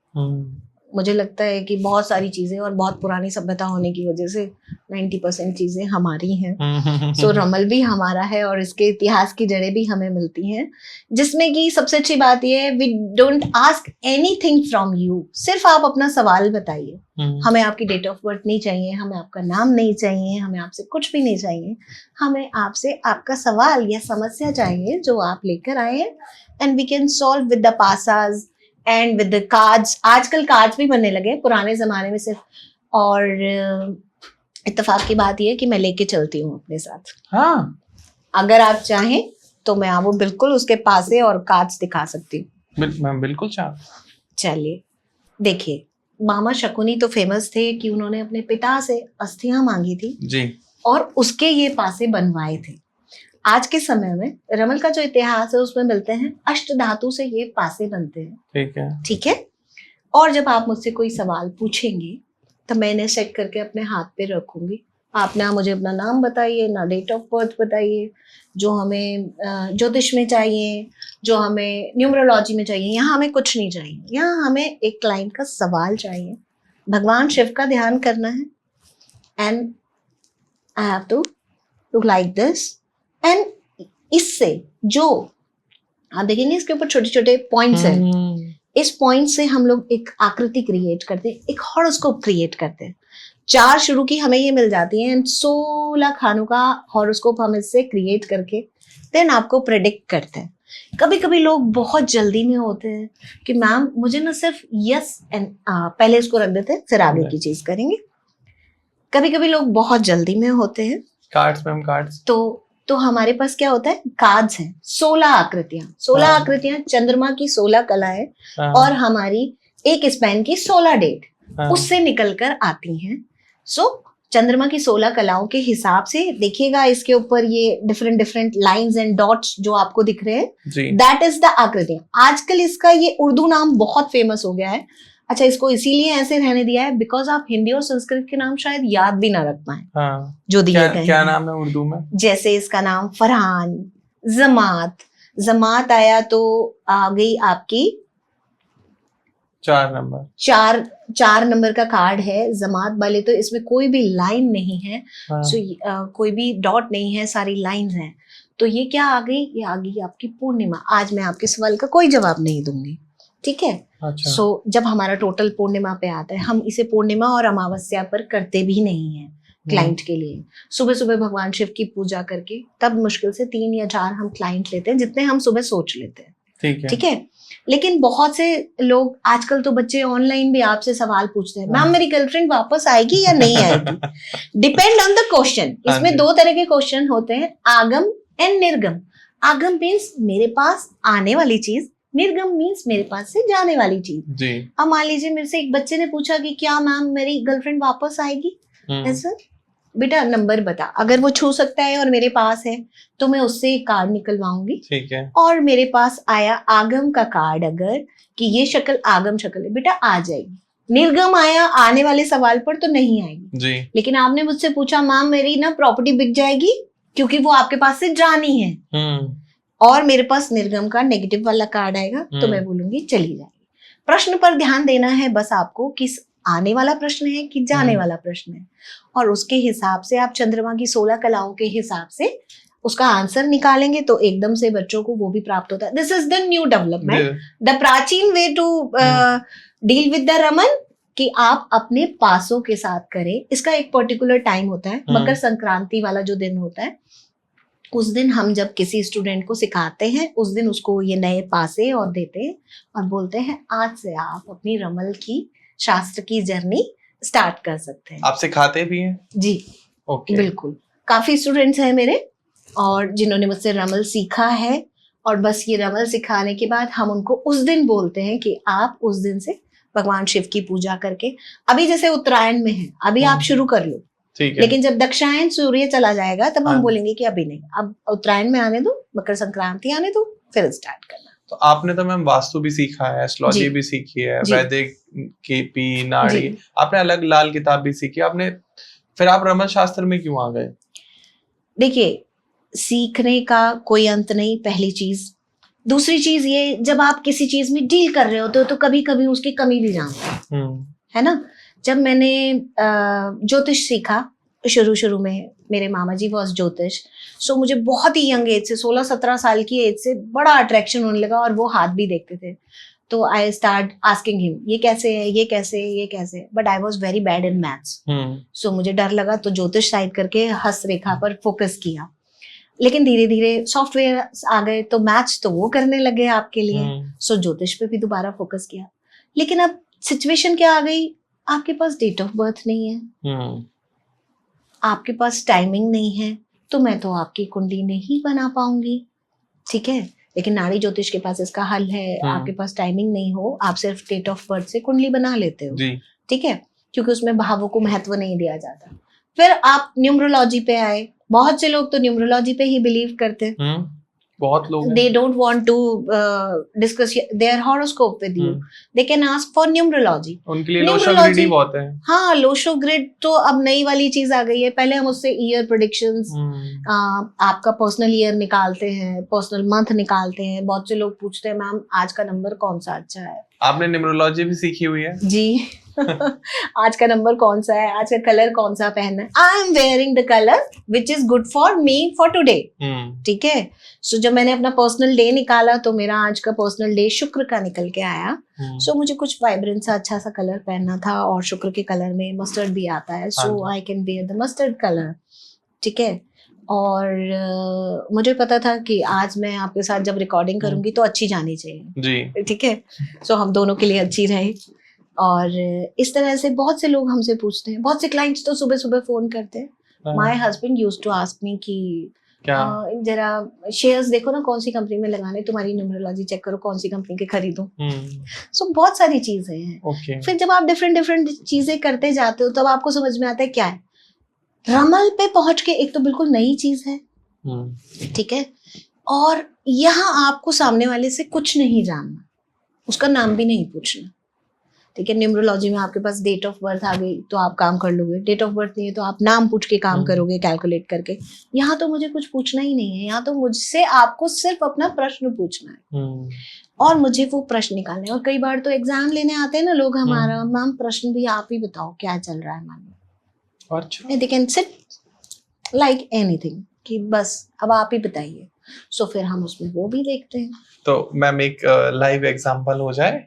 मुझे लगता है कि बहुत सारी चीजें और बहुत पुरानी सभ्यता होने की वजह से 90% चीजें हमारी हैं। सो रमल भी हमारा है और इसके इतिहास की जड़ें भी हमें मिलती हैं, जिसमें कि सबसे अच्छी बात यह है, we don't ask anything from you. सिर्फ आप अपना सवाल बताइए। हमें आपकी डेट ऑफ बर्थ नहीं चाहिए, हमें आपका नाम नहीं चाहिए, हमें आपसे कुछ भी नहीं चाहिए। हमें आपसे आपका सवाल या समस्या चाहिए जो आप लेकर आए हैं, and we can solve with the पासाज एंड विद द कार्ड्स। आजकल कार्ड्स भी बनने लगे, पुराने जमाने में सिर्फ। और इत्तेफाक की बात यह है कि मैं लेके चलती हूँ अपने साथ। हाँ, अगर आप चाहें तो मैं आपको बिल्कुल उसके पासे और कार्ड्स दिखा सकती हूँ। मैं बिल्कुल चाहता। चलिए देखिए, मामा शकुनी तो फेमस थे कि उन्होंने अपने पिता से अस्थियां मांगी थी जी, और उसके ये पासे बनवाए थे। आज के समय में रमल का जो इतिहास है उसमें मिलते हैं अष्ट धातु से ये पासे बनते हैं। ठीक है। ठीक है। और जब आप मुझसे कोई सवाल पूछेंगे तो मैं इन्हें सेट करके अपने हाथ पे रखूंगी। आप ना मुझे अपना नाम बताइए, ना डेट ऑफ बर्थ बताइए, जो हमें ज्योतिष में चाहिए, जो हमें न्यूमरोलॉजी में चाहिए। यहाँ हमें कुछ नहीं चाहिए, यहाँ हमें एक क्लाइंट का सवाल चाहिए। भगवान शिव का ध्यान करना है, and I have to do like this. And इससे जो आप देखेंगे इसके ऊपर छोटे छोटे पॉइंट्स हैं। इस पॉइंट से हम लोग एक आकृति क्रिएट करते हैं, एक हॉरोस्कोप क्रिएट करते हैं। 4 शुरू की हमें ये मिल जाती है, 16 खानों का हॉरोस्कोप हम इससे क्रिएट करके देन आपको प्रेडिक्ट करते हैं। कभी कभी लोग बहुत जल्दी में होते हैं कि मैम मुझे ना सिर्फ यस एंड पहले इसको रख देते हैं, फिर आगे की चीज करेंगे। कभी कभी लोग बहुत जल्दी में होते हैं। कार्ड्स मैम, कार्ड्स तो हमारे पास क्या होता है, कार्ड्स हैं, 16 आकृतियां। 16 आकृतियां चंद्रमा की 16 कलाएं और हमारी एक स्पैन की 16 डेट उससे निकलकर आती हैं। सो चंद्रमा की 16 कलाओं के हिसाब से देखिएगा, इसके ऊपर ये different different lines and dots जो आपको दिख रहे हैं, दैट इज द आकृतियां। आजकल इसका ये उर्दू नाम बहुत फेमस हो गया है। अच्छा, इसको इसीलिए ऐसे रहने दिया है बिकॉज आप हिंदी और संस्कृत के नाम शायद याद भी ना रख पाए। हाँ, जो दिए गए क्या नाम है उर्दू में? जैसे इसका नाम फरहान, जमात। जमात आया तो आ गई आपकी 4 नंबर। 4 नंबर का कार्ड है जमात वाले। तो इसमें कोई भी लाइन नहीं है। हाँ। कोई भी डॉट नहीं है, सारी लाइंस हैं। तो ये क्या आ गई, ये आ गई आपकी पूर्णिमा। आज मैं आपके सवाल का कोई जवाब नहीं दूंगी, ठीक है। अच्छा। सो जब हमारा टोटल पूर्णिमा पे आता है, हम इसे पूर्णिमा और अमावस्या पर करते भी नहीं है क्लाइंट के लिए। सुबह सुबह भगवान शिव की पूजा करके तब मुश्किल से 3 या 4 हम क्लाइंट लेते हैं, जितने हम सुबह सोच लेते हैं। ठीक है, ठीक है। लेकिन बहुत से लोग, आजकल तो बच्चे ऑनलाइन भी आपसे सवाल पूछते हैं, मैम मेरी गर्लफ्रेंड वापस आएगी या नहीं आएगी। Depend on the question. इसमें 2 तरह के क्वेश्चन होते हैं, आगम एंड निर्गम। आगम मीन्स मेरे पास आने वाली चीज, निर्गम मीन्स मेरे पास से जाने वाली चीज जी। अब मान लीजिए मेरे से एक बच्चे ने पूछा कि क्या मैम मेरी गर्लफ्रेंड वापस आएगी। ऐसा, बेटा नंबर बता। अगर वो छू सकता है और मेरे पास है तो मैं उससे एक कार्ड निकलवाऊंगी। ठीक है। और मेरे पास आया आगम का कार्ड, अगर कि ये शक्ल आगम शक्ल है, बेटा आ जाएगी। निर्गम आया आने वाले सवाल पर तो नहीं आएगी जी। लेकिन आपने मुझसे पूछा मैम मेरी ना प्रॉपर्टी बिक जाएगी, क्योंकि वो आपके पास से जानी है, और मेरे पास निर्गम का नेगेटिव वाला कार्ड आएगा, तो मैं बोलूंगी चली जाएगी। प्रश्न पर ध्यान देना है बस आपको कि आने वाला प्रश्न है कि जाने वाला प्रश्न है, और उसके हिसाब से आप चंद्रमा की 16 कलाओं के हिसाब से उसका आंसर निकालेंगे तो एकदम से बच्चों को वो भी प्राप्त होता है. This is the new development, the प्राचीन way to deal with the रमन, कि आप अपने पासों के साथ करें. इसका एक पर्टिकुलर टाइम होता है, मकर संक्रांति वाला जो दिन होता है, उस दिन हम जब किसी स्टूडेंट को सिखाते हैं, उस दिन उसको ये नए पासे और देते हैं और बोलते हैं आज से आप अपनी रमल की शास्त्र की जर्नी स्टार्ट कर सकते हैं. आप सिखाते भी हैं? जी ओके. बिल्कुल. काफी स्टूडेंट्स हैं मेरे और जिन्होंने मुझसे रमल सीखा है, और बस ये रमल सिखाने के बाद हम उनको उस दिन बोलते हैं कि आप उस दिन से भगवान शिव की पूजा करके, अभी जैसे उत्तरायण में है, अभी आप शुरू कर लो, ठीक है. लेकिन जब दक्षिणायन सूर्य चला जाएगा तब हम हाँ. बोलेंगे कि अभी नहीं, अब उत्तरायण में आने दो, मकर संक्रांति आने दो, फिर स्टार्ट करना. तो आपने तो मैम वास्तु भी सीखा है, एस्ट्रोलॉजी जी. भी सीखी है, जी. वैदिक, केपी, नाड़ी, जी. आपने अलग लाल किताब भी सीखी आपने, फिर आप रमन शास्त्र में क्यों आ गए? देखिए, सीखने का कोई अंत नहीं, पहली चीज. दूसरी चीज ये, जब आप किसी चीज में डील कर रहे होते हो तो कभी कभी उसकी कमी भी जानते हो, है ना. जब मैंने ज्योतिष सीखा शुरू में, मेरे मामा जी वॉज ज्योतिष, सो मुझे बहुत ही यंग एज से, 16-17 साल की एज से बड़ा अट्रैक्शन होने लगा, और वो हाथ भी देखते थे. तो आई स्टार्ट आस्किंग हिम, ये कैसे है, ये कैसे है, ये कैसे है. But I was very bad in maths, so मुझे डर लगा, तो ज्योतिष साइड करके हस्त रेखा पर फोकस किया. लेकिन धीरे धीरे सॉफ्टवेयर आ गए तो मैथ्स तो वो करने लगे आपके लिए, सो ज्योतिष पे भी दोबारा फोकस किया. लेकिन अब सिचुएशन क्या आ गई, आपके पास डेट ऑफ बर्थ नहीं है, आपके पास टाइमिंग नहीं है, तो मैं तो आपकी कुंडली नहीं बना पाऊंगी. ठीक है, लेकिन नाड़ी ज्योतिष के पास इसका हल है. आपके पास टाइमिंग नहीं हो, आप सिर्फ डेट ऑफ बर्थ से कुंडली बना लेते हो. ठीक है, क्योंकि उसमें भावों को महत्व नहीं दिया जाता. फिर आप न्यूमरोलॉजी पे आए. बहुत से लोग तो न्यूमरोलॉजी पे ही बिलीव करते हैं. बहुत लोग they don't want to discuss their horoscope with you. They can ask for numerology. उनके लिए लोशो ग्रिड ही बहुत है. हाँ, लोशो ग्रिड तो अब नई वाली चीज आ गई है. पहले हम उससे ईयर प्रेडिक्शंस, आपका पर्सनल ईयर निकालते हैं, पर्सनल मंथ निकालते हैं. बहुत से लोग पूछते हैं मैम आज का नंबर कौन सा अच्छा है. आपने न्यूमरोलॉजी भी सीखी हुई है? जी. आज का नंबर कौन सा है, आज का कलर कौन सा पहनना है. I am wearing the colour which is good for me for today. ठीक है. सो जब मैंने अपना पर्सनल डे निकाला तो मेरा आज का पर्सनल डे शुक्र का निकल के आया. सो मुझे कुछ वाइब्रेंट सा अच्छा सा कलर पहनना था, और शुक्र के कलर में मस्टर्ड भी आता है, so I can wear the mustard colour. ठीक है. और मुझे पता था कि आज मैं आपके साथ जब रिकॉर्डिंग करूंगी तो अच्छी जानी चाहिए जी. ठीक है. सो हम दोनों के लिए अच्छी रहे. और इस तरह से बहुत से लोग हमसे पूछते हैं. बहुत से क्लाइंट्स तो सुबह सुबह फोन करते हैं. My husband used to ask me कि जरा शेयर्स देखो ना, कौन सी कंपनी में लगाने, तुम्हारी न्यूमरोलॉजी चेक करो, कौन सी कंपनी के खरीदूं. सो बहुत सारी चीजें हैं. फिर जब आप डिफरेंट चीजें करते जाते हो तब आपको समझ में आता है क्या है. रमल पे पहुंच के एक तो बिल्कुल नई चीज है. ठीक है. और यहाँ आपको सामने वाले से कुछ नहीं जानना, उसका नाम भी नहीं पूछना. ठीक है. न्यूमरोलॉजी में आपके पास डेट ऑफ बर्थ आ गई तो आप काम कर लोगे, डेट ऑफ बर्थ नहीं है तो आप नाम पूछ के काम करोगे, कैलकुलेट करके. यहाँ तो मुझे कुछ पूछना ही नहीं है. यहाँ तो मुझसे आपको सिर्फ अपना प्रश्न पूछना है और मुझे वो प्रश्न निकालने. और कई बार तो एग्जाम लेने आते हैं ना लोग हमारा, मैम प्रश्न भी आप ही बताओ क्या चल रहा है मान लो. They can sit like anything कि बस अब आप ही बताइए. सो फिर हम उसमें वो भी देखते हैं. तो मैम एक लाइव एग्जांपल हो जाए.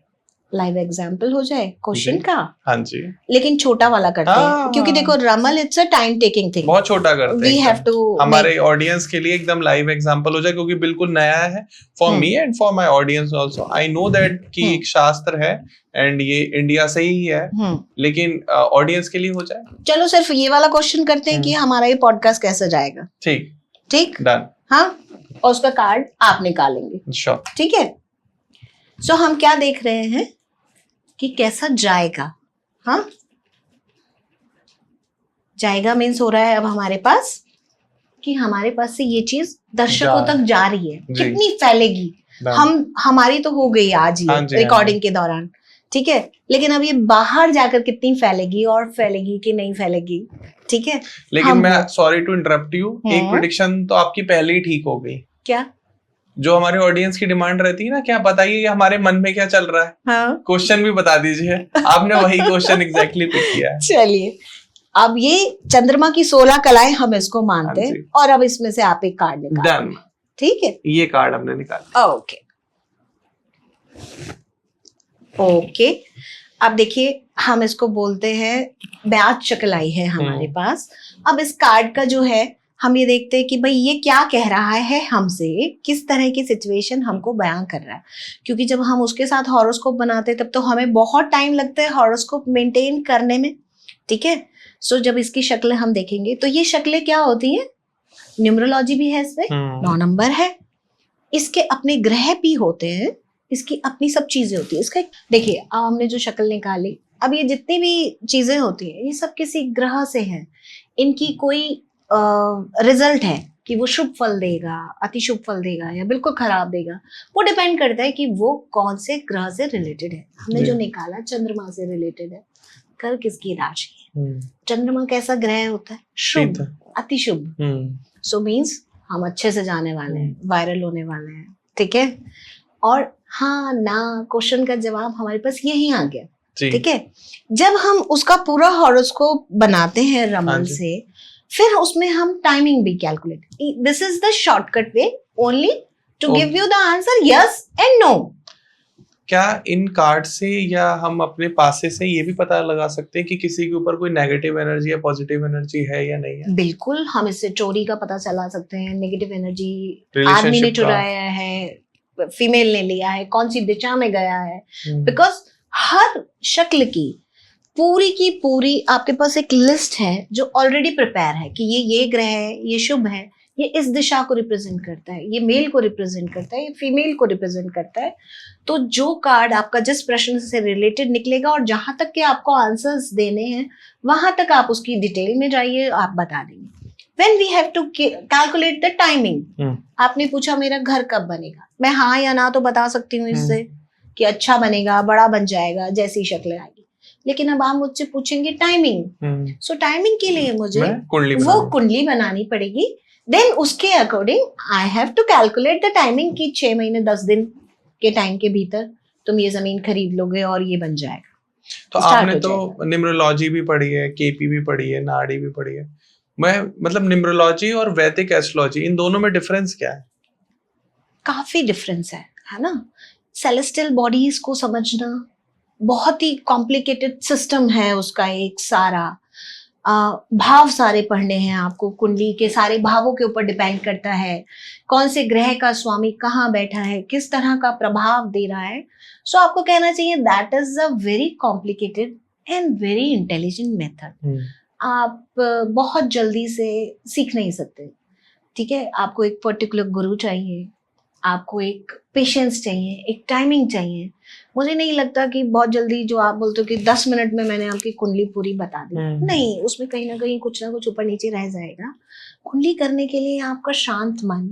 लाइव एग्जाम्पल हो जाए क्वेश्चन का. हाँ जी. लेकिन छोटा वाला करते हैं क्योंकि देखो रमल it's a time taking thing. बहुत छोटा करते हैं. वी हैव टू हमारे ऑडियंस के लिए एकदम लाइव एग्जांपल हो जाए क्योंकि बिल्कुल नया है for me and for my audience also. I know that कि एक शास्त्र है एंड ये इंडिया से ही है, लेकिन ऑडियंस के लिए हो जाए. चलो सिर्फ ये वाला क्वेश्चन करते हैं कि हमारा ये पॉडकास्ट कैसे जाएगा. ठीक ठीक डन. हाँ, और उसका कार्ड आप निकालेंगे. श्योर. ठीक है. सो हम क्या देख रहे हैं कि कैसा जाएगा. हाँ, जाएगा मीन्स हो रहा है अब हमारे पास कि हमारे पास से ये चीज दर्शकों तक जा रही है. कितनी फैलेगी, हमारी तो हो गई आज ये रिकॉर्डिंग के दौरान. ठीक है. लेकिन अब ये बाहर जाकर कितनी फैलेगी और फैलेगी कि नहीं फैलेगी. ठीक है. लेकिन मैं सॉरी टू इंटरप्ट यू, एक प्रेडिक्शन तो आपकी पहले ही ठीक हो गई. क्या? जो हमारे ऑडियंस की डिमांड रहती है ना, क्या बताइए हमारे मन में क्या चल रहा है, हाँ क्वेश्चन भी बता दीजिए। आपने वही क्वेश्चन एग्जैक्टली पिक किया है। चलिए, अब ये चंद्रमा की 16 कलाएं हम इसको मानते हाँ हैं, जी। और अब इसमें से आप एक कार्ड निकाल, डन, ठीक है? ये कार्ड हमने निकाला। ओके ओके, अब देखिए हम इसको बोलते हैं ब्याज चक्र आई है हमारे पास। अब इस कार्ड का जो है, हम ये देखते हैं कि भाई ये क्या कह रहा है हमसे, किस तरह की सिचुएशन हमको बयां कर रहा है। क्योंकि जब हम उसके साथ हॉरोस्कोप बनाते हैं तब तो हमें बहुत टाइम लगता है हॉरोस्कोप मेंटेन करने में, ठीक है? सो जब इसकी शक्लें हम देखेंगे तो ये शक्लें क्या होती हैं, न्यूमरोलॉजी भी है इसमें, 9 नंबर है, इसके अपने ग्रह भी होते हैं, इसकी अपनी सब चीजें होती है। इसका देखिए, अब हमने जो शक्ल निकाली, अब ये जितनी भी चीजें होती हैं ये सब किसी ग्रह से हैं, इनकी कोई रिजल्ट है कि वो शुभ फल देगा, अति शुभ फल देगा या बिल्कुल खराब देगा, वो डिपेंड करता है कि वो कौन से ग्रह से रिलेटेड है। हमने जो निकाला चंद्रमा से रिलेटेड है, कर किसकी राशि है, चंद्रमा कैसा ग्रह होता है, शुभ, अति शुभ। सो मीन्स हम अच्छे से जाने वाले हैं, वायरल होने वाले हैं, ठीक है? और हाँ ना क्वेश्चन का जवाब हमारे पास यही आ गया, ठीक है? जब हम उसका पूरा हॉरोस्कोप बनाते हैं रमन से, फिर उसमें हम टाइमिंग भी calculate, this is the shortcut way only to give you the answer yes and no. क्या इन कार्ड से या हम अपने पासे से ये भी पता लगा सकते हैं कि किसी के ऊपर कोई नेगेटिव एनर्जी या पॉजिटिव एनर्जी है या नहीं है? बिल्कुल, हम इससे चोरी का पता चला सकते हैं, नेगेटिव एनर्जी आदमी ने चुराया है, फीमेल ने लिया है, कौन सी दिशा में गया है, बिकॉज हर शक्ल की पूरी आपके पास एक लिस्ट है जो ऑलरेडी प्रिपेयर है कि ये ग्रह है, ये शुभ है, ये इस दिशा को रिप्रेजेंट करता है, ये मेल को रिप्रेजेंट करता है, ये फीमेल को रिप्रेजेंट करता है। तो जो कार्ड आपका जिस प्रश्न से रिलेटेड निकलेगा और जहां तक के आपको आंसर्स देने हैं वहां तक आप उसकी डिटेल में जाइए, आप बता देंगे। When we have to calculate the timing, आपने पूछा मेरा घर कब बनेगा, मैं हाँ या ना तो बता सकती हूँ इससे कि अच्छा बनेगा, बड़ा बन जाएगा, जैसी शक्ल आएगी। लेकिन अब आप मुझसे पूछेंगे टाइमिंग, सो टाइमिंग के लिए मुझे वो कुंडली बनानी पड़ेगी। देन उसके according I have to calculate the timing की 6 महीने 10 दिन के टाइम के भीतर तुम ये जमीन खरीद लोगे और ये बन जाएगा। तो आपने तो न्यूमरोलॉजी भी पढ़ी है, केपी भी पढ़ी है, नाड़ी भी पढ़ी है, मैं मतलब न्यूमरोलॉजी और वैदिक एस्ट्रोलॉजी, इन दोनों में डिफरेंस क्या है? काफी डिफरेंस है ना। सेलेस्टियल बॉडीज को समझना बहुत ही कॉम्प्लिकेटेड सिस्टम है उसका, एक सारा भाव सारे पढ़ने हैं आपको, कुंडली के सारे भावों के ऊपर डिपेंड करता है कौन से ग्रह का स्वामी कहाँ बैठा है, किस तरह का प्रभाव दे रहा है। सो आपको कहना चाहिए that is a very complicated and very intelligent method. आप बहुत जल्दी से सीख नहीं सकते, ठीक है? आपको एक पर्टिकुलर गुरु चाहिए, आपको एक पेशेंस चाहिए, एक टाइमिंग चाहिए। मुझे नहीं लगता कि बहुत जल्दी जो आप बोलते हो कि 10 मिनट में मैंने आपकी कुंडली पूरी बता दी, नहीं, उसमें कहीं ना कहीं कुछ ना कुछ ऊपर नीचे रह जाएगा। कुंडली करने के लिए आपका शांत मन,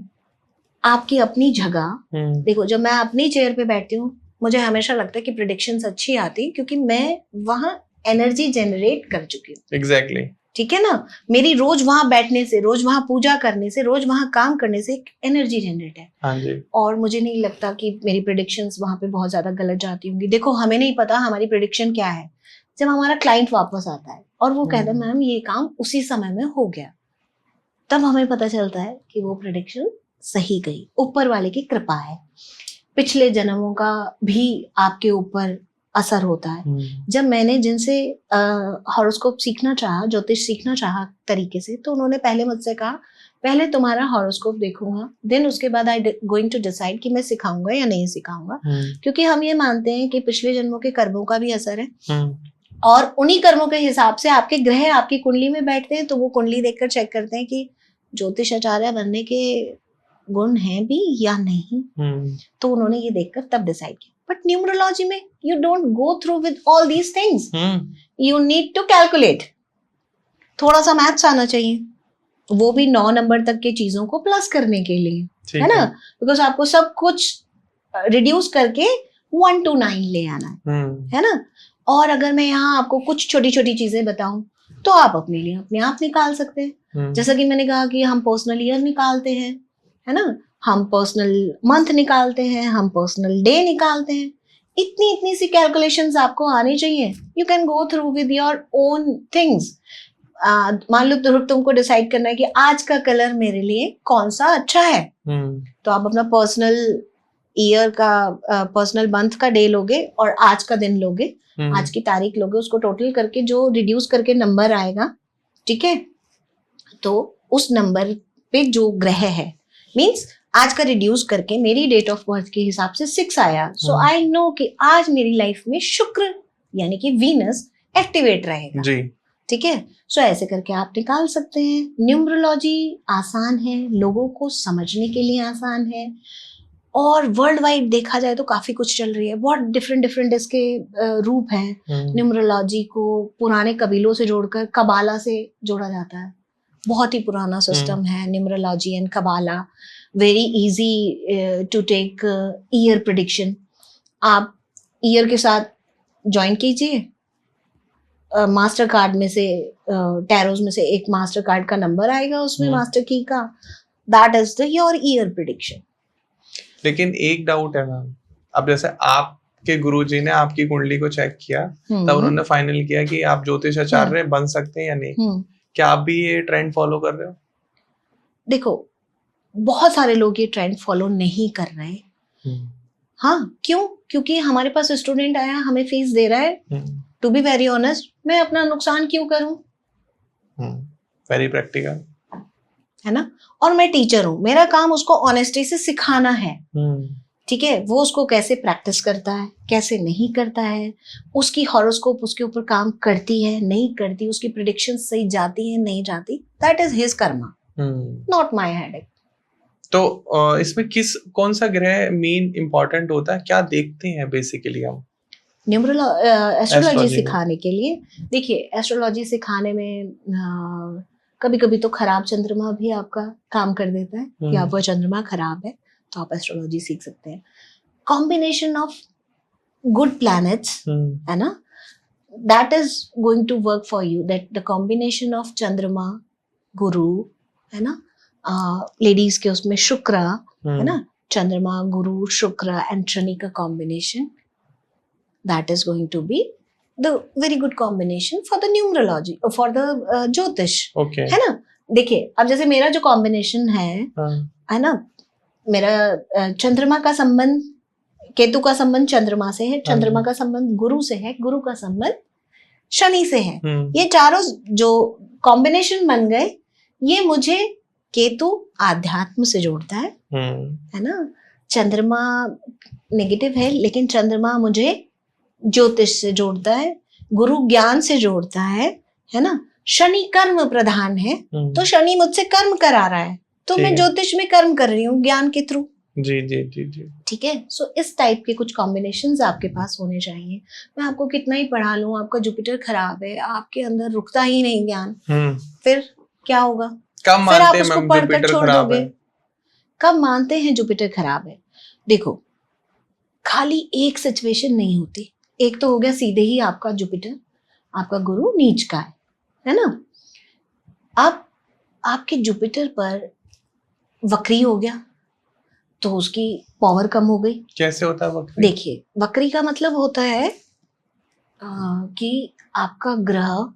आपकी अपनी जगह। देखो, जब मैं अपनी चेयर पे बैठती हूँ मुझे हमेशा लगता है कि प्रेडिक्शंस अच्छी आती, क्योंकि मैं वहां एनर्जी जनरेट कर चुकी हूँ। एग्जैक्टली, ठीक है ना? मेरी रोज वहां बैठने से, रोज वहां पूजा करने से, रोज वहां काम करने से एक एनर्जी जनरेट है। हाँ जी। और मुझे नहीं लगता कि मेरी प्रेडिक्शंस वहां पे बहुत ज्यादा गलत जाती होंगी। देखो, हमें नहीं पता हमारी प्रेडिक्शन क्या है, जब हमारा क्लाइंट वापस आता है और वो कहता है मैम ये काम उसी समय में हो गया, तब हमें पता चलता है कि वो प्रेडिक्शन सही गई, ऊपर वाले की कृपा है। पिछले जन्मों का भी आपके ऊपर असर होता है। जब मैंने जिनसे हॉरोस्कोप सीखना चाहा, ज्योतिष सीखना चाहा तरीके से, तो उन्होंने पहले मुझसे कहा पहले तुम्हारा हॉरोस्कोप देखूंगा, देन उसके बाद आई गोइंग टू डिसाइड कि मैं सिखाऊंगा या नहीं सिखाऊंगा। क्योंकि हम ये मानते हैं कि पिछले जन्मों के कर्मों का भी असर है, और उन्हीं कर्मों के हिसाब से आपके ग्रह आपकी कुंडली में बैठते हैं। तो वो कुंडली देखकर चेक करते हैं कि ज्योतिष आचार्य बनने के गुण हैं भी या नहीं। तो उन्होंने ये देखकर तब डिसाइड किया। बट न्यूमरोलॉजी में you don't go through with all these things, you need to calculate. थोड़ा सा मैथ्स आना चाहिए, वो भी 9 नंबर तक के चीजों को प्लस करने के लिए, है ना? बिकॉज आपको सब कुछ रिड्यूस करके 1 to 9 ले आना है ना? और अगर मैं यहाँ आपको कुछ छोटी छोटी चीजें बताऊं तो आप अपने लिए अपने आप निकाल सकते हैं। जैसा कि मैंने कहा कि हम पर्सनल ईयर निकालते हैं, है ना? हम पर्सनल मंथ निकालते हैं, हम पर्सनल डे निकालते हैं। इतनी इतनी सी कैलकुलेशंस आपको आनी चाहिए। You can go through with your own things. मान लो तुमको डिसाइड करना है कि आज का कलर मेरे लिए कौन सा अच्छा है, तो आप अपना पर्सनल ईयर का पर्सनल मंथ का डे लोगे और आज का दिन लोगे, आज की तारीख लोगे, उसको टोटल करके जो रिड्यूस करके नंबर आएगा, ठीक है, तो उस नंबर पे जो ग्रह है, मींस आज का रिड्यूस करके मेरी डेट ऑफ बर्थ के हिसाब से 6 आया, सो आई नो कि आज मेरी लाइफ में शुक्र यानी कि वीनस एक्टिवेट रहेगा जी, ठीक है। सो ऐसे करके आप निकाल सकते हैं। न्यूमरोलॉजी आसान है, लोगों को समझने के लिए आसान है, और वर्ल्ड वाइड देखा जाए तो काफी कुछ चल रही है। बहुत डिफरेंट डिफरेंट इसके रूप हैं। न्यूमरोलॉजी को पुराने कबीलों से जोड़कर कबाला से जोड़ा जाता है। बहुत ही पुराना सिस्टम है numerology and Kabbalah. Very easy to take year prediction. आप ईयर के साथ ज्वाइन कीजिए, मास्टर कार्ड में से टैरोज में से एक मास्टर कार्ड का नंबर आएगा उसमें मास्टर की का, that is the your year prediction. लेकिन एक डाउट है मैम, अब जैसे आपके गुरुजी ने आपकी कुंडली को चेक किया, तब उन्होंने फाइनल किया कि आप ज्योतिष आचार्य बन सकते हैं या नहीं, क्या आप भी ये ट्रेंड फॉलो कर रहे हो? देखो, बहुत सारे लोग ये ट्रेंड फॉलो नहीं कर रहे। हाँ, क्यों? क्योंकि हमारे पास स्टूडेंट आया, हमें फीस दे रहा है। टू बी वेरी ऑनेस्ट, मैं अपना नुकसान क्यों करूं? वेरी प्रैक्टिकल है ना। और मैं टीचर हूं, मेरा काम उसको ऑनेस्टी से सिखाना है, ठीक है। वो उसको कैसे प्रैक्टिस करता है, कैसे नहीं करता है, उसकी हॉरोस्कोप उसके ऊपर काम करती है नहीं करती, उसकी प्रेडिक्शन सही जाती है नहीं जाती, that is his Karma, not my headache. तो इसमें कौन सा ग्रह मेन इंपॉर्टेंट होता है, क्या देखते हैं बेसिकली हम एस्ट्रोलॉजी सिखाने के लिए? देखिए, एस्ट्रोलॉजी सिखाने में कभी कभी तो खराब चंद्रमा भी आपका काम कर देता है कि आपका चंद्रमा खराब है तो आप एस्ट्रोलॉजी सीख सकते हैं। कॉम्बिनेशन ऑफ गुड प्लैनेट्स, है ना, that is going to work for you. That the combination of चंद्रमा, गुरु, है ना, लेडीज के उसमें शुक्र, है ना, चंद्रमा, गुरु, शुक्र एंड शनि का combination, that is going to be the very good combination for the numerology or for the ज्योतिष, okay. है ना। देखिए, अब जैसे मेरा जो कॉम्बिनेशन है ना, मेरा चंद्रमा का संबंध, केतु का संबंध चंद्रमा से है, चंद्रमा का संबंध गुरु से है, गुरु का संबंध शनि से है। ये चारों जो कॉम्बिनेशन बन गए, ये मुझे केतु आध्यात्म से जोड़ता है ना। चंद्रमा नेगेटिव है, लेकिन चंद्रमा मुझे ज्योतिष से जोड़ता है, गुरु ज्ञान से जोड़ता है ना। शनि कर्म प्रधान है, तो शनि मुझसे कर्म करा रहा है, तो मैं ज्योतिष में कर्म कर रही हूँ ज्ञान के थ्रू। जी जी जी जी, ठीक है। सो इस टाइप के कुछ कॉम्बिनेशंस आपके पास होने चाहिए। मैं आपको कितना ही पढ़ा लूं, आपका जुपिटर खराब है, आपके अंदर रुकता ही नहीं ज्ञान, फिर क्या होगा? फिर आप उसको पढ़कर छोड़ दोगे। कब मानते हैं जुपिटर खराब है? देखो, खाली एक सिचुएशन नहीं होती। एक तो हो गया सीधे ही आपका जुपिटर, आपका गुरु नीच का है ना। अब आपके जुपिटर पर वक्री हो गया तो उसकी पावर कम हो गई। कैसे होता है वक्री? देखिए, वक्री का मतलब होता है कि आपका ग्रह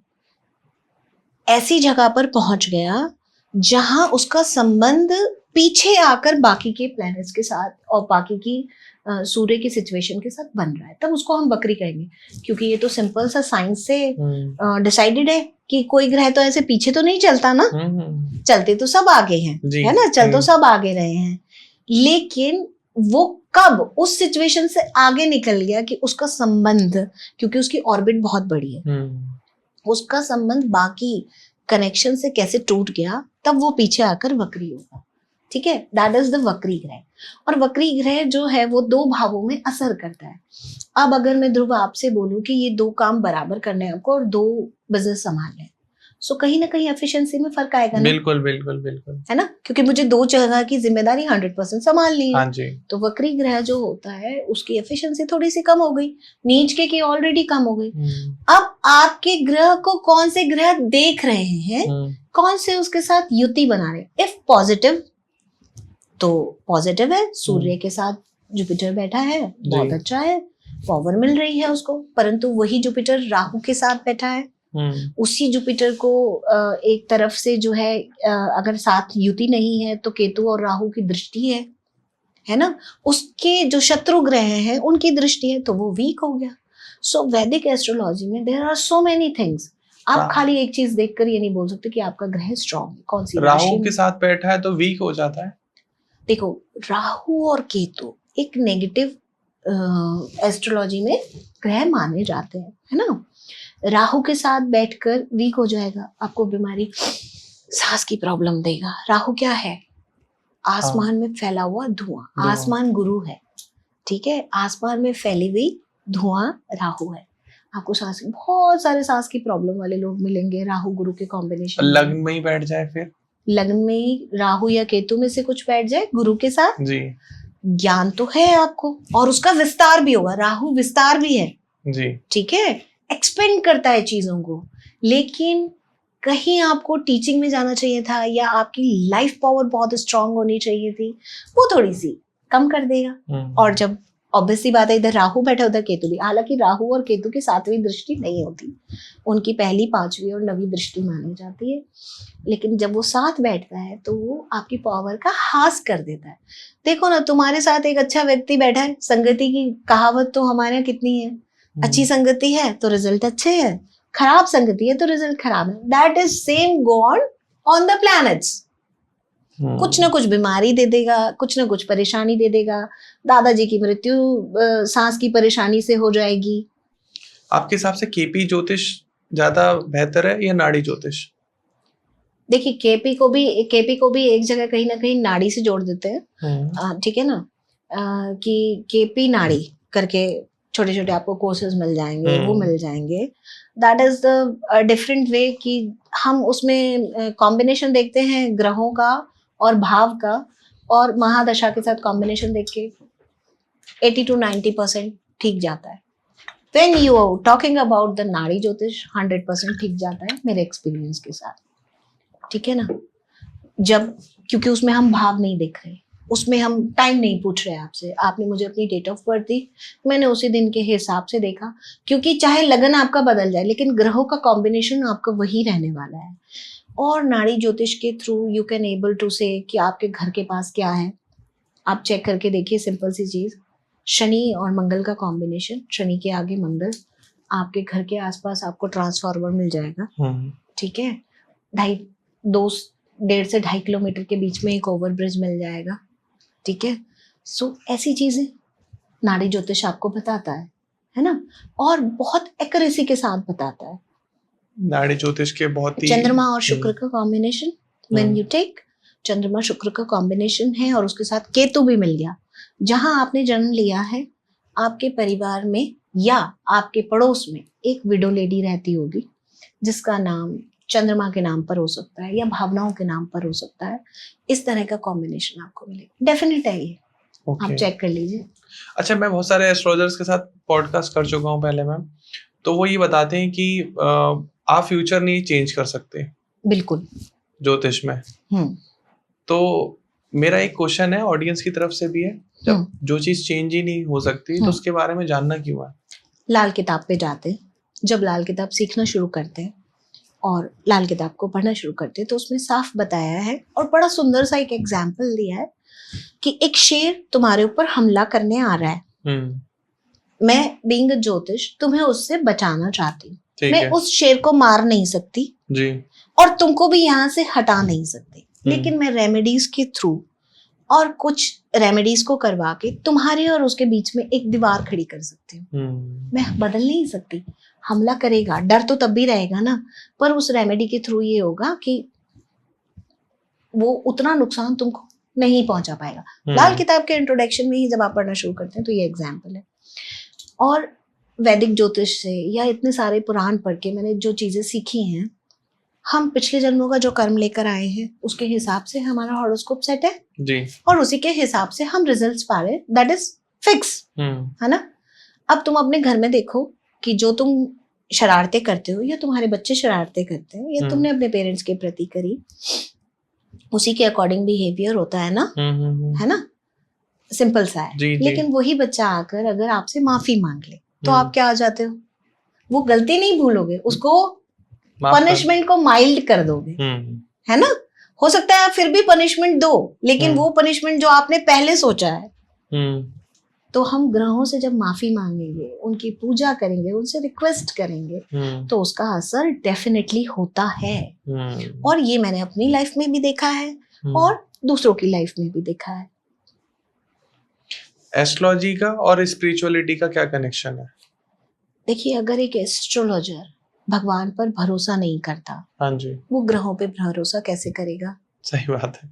ऐसी जगह पर पहुंच गया जहां उसका संबंध पीछे आकर बाकी के प्लैनेट्स के साथ और बाकी की सूर्य की सिचुएशन के साथ बन रहा है, तब उसको हम वक्री कहेंगे। क्योंकि ये तो सिंपल सा साइंस से डिसाइडेड है कि कोई ग्रह तो ऐसे पीछे तो नहीं चलता ना, चलते तो सब आगे हैं, है ना, चल तो सब आगे रहे हैं, लेकिन वो कब उस सिचुएशन से आगे निकल गया कि उसका संबंध, क्योंकि उसकी ऑर्बिट बहुत बड़ी है, उसका संबंध बाकी कनेक्शन से कैसे टूट गया, तब वो पीछे आकर वक्री होगा। ठीक है, दैट इज द वक्री ग्रह। और वक्री ग्रह जो है वो 2 भावों में असर करता है। अब अगर मैं ध्रुव आपसे बोलूं कि ये 2 काम बराबर करने हैं आपको और 2 बिजनेस संभालने हैं, सो कहीं ना कहीं एफिशिएंसी में फर्क आएगा ना। बिल्कुल बिल्कुल बिल्कुल, है ना, क्योंकि मुझे 2 जगह की जिम्मेदारी 100% संभालनी है। हाँ जी। तो वक्री ग्रह जो होता है उसकी एफिशिएंसी थोड़ी सी कम हो गई, नीच के की ऑलरेडी कम हो गई। अब आपके ग्रह को कौन से ग्रह देख रहे हैं, कौन से उसके साथ युति बना रहे हैं। इफ पॉजिटिव तो पॉजिटिव है, सूर्य के साथ जुपिटर बैठा है, बहुत अच्छा है, पावर मिल रही है उसको। परंतु वही जुपिटर राहु के साथ बैठा है, उसी जुपिटर को एक तरफ से जो है अगर साथ युति नहीं है तो केतु और राहु की दृष्टि है ना, उसके जो शत्रु ग्रह हैं उनकी दृष्टि है, तो वो वीक हो गया। सो वैदिक एस्ट्रोलॉजी में there are so many things. आप खाली एक चीज देखकर ये नहीं बोल सकते कि आपका ग्रह स्ट्रांग है। कौन सी राशि राहु के साथ बैठा है तो वीक हो जाता है। देखो, राहु और केतु एक नेगेटिव एस्ट्रोलॉजी में ग्रह माने जाते हैं, है ना। राहु के साथ बैठकर वीक हो जाएगा, आपको बीमारी, सांस की प्रॉब्लम देगा। राहु क्या है? आसमान में फैला हुआ धुआं। आसमान गुरु है, ठीक है, आसमान में फैली हुई धुआं राहु है। आपको सांस, बहुत सारे सांस की प्रॉब्लम वाले लोग मिलेंगे राहु गुरु के कॉम्बिनेशन। लग्न में ही बैठ जाए, फिर लग्न में ही राहु या केतु में से कुछ बैठ जाए गुरु के साथ जी, ज्ञान तो है आपको, और उसका विस्तार भी होगा। राहु विस्तार भी है जी, ठीक है, एक्सपेंड करता है चीजों को। लेकिन कहीं आपको टीचिंग में जाना चाहिए था, या आपकी लाइफ पावर बहुत स्ट्रांग होनी चाहिए थी, वो थोड़ी सी कम कर देगा। और जब ऑब्वियसली बात है, इधर राहु बैठा उधर केतु भी, हालांकि राहु और केतु की 7वीं दृष्टि नहीं होती, उनकी पहली, 5वीं और 9वीं दृष्टि मानी जाती है। लेकिन जब वो साथ बैठता है तो वो आपकी पावर का हास कर देता है। देखो ना, तुम्हारे साथ एक अच्छा व्यक्ति बैठा है, संगति की कहावत तो हमारे यहाँ कितनी है, अच्छी संगति है तो रिजल्ट अच्छे है, खराब संगति है तो रिजल्ट खराब है। That is same God on the planets. कुछ ना कुछ बीमारी दे देगा, कुछ ना कुछ परेशानी दे देगा। दादाजी की मृत्यु सांस की परेशानी से हो जाएगी। आपके हिसाब से केपी ज्योतिष ज्यादा बेहतर है या नाड़ी ज्योतिष? देखिए, केपी को भी एक जगह कहीं ना कहीं नाड़ी से जोड़ देते हैं, ठीक है ना, कि केपी नाड़ी करके छोटे छोटे आपको कोर्सेज मिल जाएंगे, वो मिल जाएंगे। That is the different way कि हम उसमें कॉम्बिनेशन देखते हैं ग्रहों का और भाव का, और महादशा के साथ कॉम्बिनेशन देख के 80 to 90% ठीक जाता है। When you are talking about the नाड़ी ज्योतिष 100% ठीक जाता है मेरे एक्सपीरियंस के साथ, ठीक है ना। जब, क्योंकि उसमें हम भाव नहीं देख रहे, उसमें हम टाइम नहीं पूछ रहे आपसे, आपने मुझे अपनी डेट ऑफ बर्थ दी, मैंने उसी दिन के हिसाब से देखा। क्योंकि चाहे लगन आपका बदल जाए, लेकिन ग्रहों का कॉम्बिनेशन आपका वही रहने वाला है। और नाड़ी ज्योतिष के through you can able to say कि आपके घर के पास क्या है, आप चेक करके देखिए। सिंपल सी चीज, शनि और मंगल का कॉम्बिनेशन, शनि के आगे मंगल, आपके घर के आसपास आपको ट्रांसफार्मर मिल जाएगा, ठीक है। 1.5 से 2.5 किलोमीटर के बीच में एक ओवरब्रिज मिल जाएगा, ठीक है। सो ऐसी चीजें नाड़ी ज्योतिष आपको बताता है ना, और बहुत एक्यूरेसी के साथ बताता है। नाड़ी ज्योतिष के बहुत ही, चंद्रमा और शुक्र का कॉम्बिनेशन, व्हेन यू टेक चंद्रमा शुक्र का कॉम्बिनेशन है, और उसके साथ केतु भी मिल गया। जहां आपने जन्म लिया है, आपके परिवार में या आपके पड़ोस में एक विडो लेडी रहती होगी, जिसका नाम चंद्रमा के नाम पर हो सकता है या भावनाओं के नाम पर हो सकता है। इस तरह का कॉम्बिनेशन आपको मिलेगा, डेफिनेट है ये। आप चेक कर लीजिए। अच्छा, मैं बहुत सारे एस्ट्रोलॉजर्स के साथ पॉडकास्ट कर चुका हूँ पहले मैम, तो वो ये बताते हैं कि आप फ्यूचर नहीं चेंज कर सकते, बिल्कुल, ज्योतिष में। तो मेरा एक क्वेश्चन है, ऑडियंस की तरफ से भी है, जब जो चीज चेंज ही नहीं हो सकती तो उसके बारे में जानना क्यों है? लाल किताब पे जाते, जब लाल किताब सीखना शुरू करते हैं और लाल किताब को पढ़ना शुरू करते हैं, तो उसमें साफ बताया है और बड़ा सुंदर सा एक एग्जाम्पल दिया है कि एक शेर तुम्हारे ऊपर हमला करने आ रहा है। मैं बीइंग अ ज्योतिष तुम्हें उससे बचाना चाहती हूँ। मैं उस शेर को मार नहीं सकती जी, और तुमको भी यहाँ से हटा नहीं सकती, लेकिन मैं रेमेडीज के थ्रू और कुछ रेमेडीज को करवा के तुम्हारे और उसके बीच में एक दीवार खड़ी कर सकती हूँ। मैं बदल नहीं सकती, हमला करेगा, डर तो तब भी रहेगा ना, पर उस रेमेडी के थ्रू ये होगा कि वो उतना नुकसान तुमको नहीं पहुंचा पाएगा। लाल किताब के इंट्रोडक्शन में ही जब आप पढ़ना शुरू करते हैं तो ये एग्जाम्पल है। और वैदिक ज्योतिष से या इतने सारे पुराण पढ़ के मैंने जो चीजें सीखी हैं, हम पिछले जन्मों का जो कर्म लेकर आए हैं उसके हिसाब से हमारा हॉरोस्कोप सेट है जी, और उसी के हिसाब से हम रिजल्ट्स पा रहे हैं, दैट इज फिक्स, है ना। अब तुम अपने घर में देखो कि जो तुम शरारतें करते हो या तुम्हारे बच्चे शरारतें करते हैं या तुमने अपने पेरेंट्स के प्रति करी, उसी के अकॉर्डिंग बिहेवियर होता है ना, है ना, सिंपल सा है। जी, जी। लेकिन वही बच्चा आकर अगर आपसे माफी मांग ले तो हम्म। आप क्या आ जाते हो, वो गलती नहीं भूलोगे, उसको माफ कर- पनिशमेंट को माइल्ड कर दोगे, हम्म है ना। हो सकता है आप फिर भी पनिशमेंट दो, लेकिन हम्म। वो पनिशमेंट जो आपने पहले सोचा है। हम्म तो हम ग्रहों से जब माफी मांगेंगे, उनकी पूजा करेंगे, उनसे रिक्वेस्ट करेंगे, हम्म तो उसका असर डेफिनेटली होता है। हम्म और ये मैंने अपनी लाइफ में भी देखा है हम्म। और दूसरों की लाइफ में भी देखा है। एस्ट्रोलॉजी का और स्पिरिचुअलिटी का क्या कनेक्शन है? देखिए, अगर एक एस्ट्रोलॉजर भगवान पर भरोसा नहीं करता, हाँ जी, वो ग्रहों पे भरोसा कैसे करेगा? सही बात है।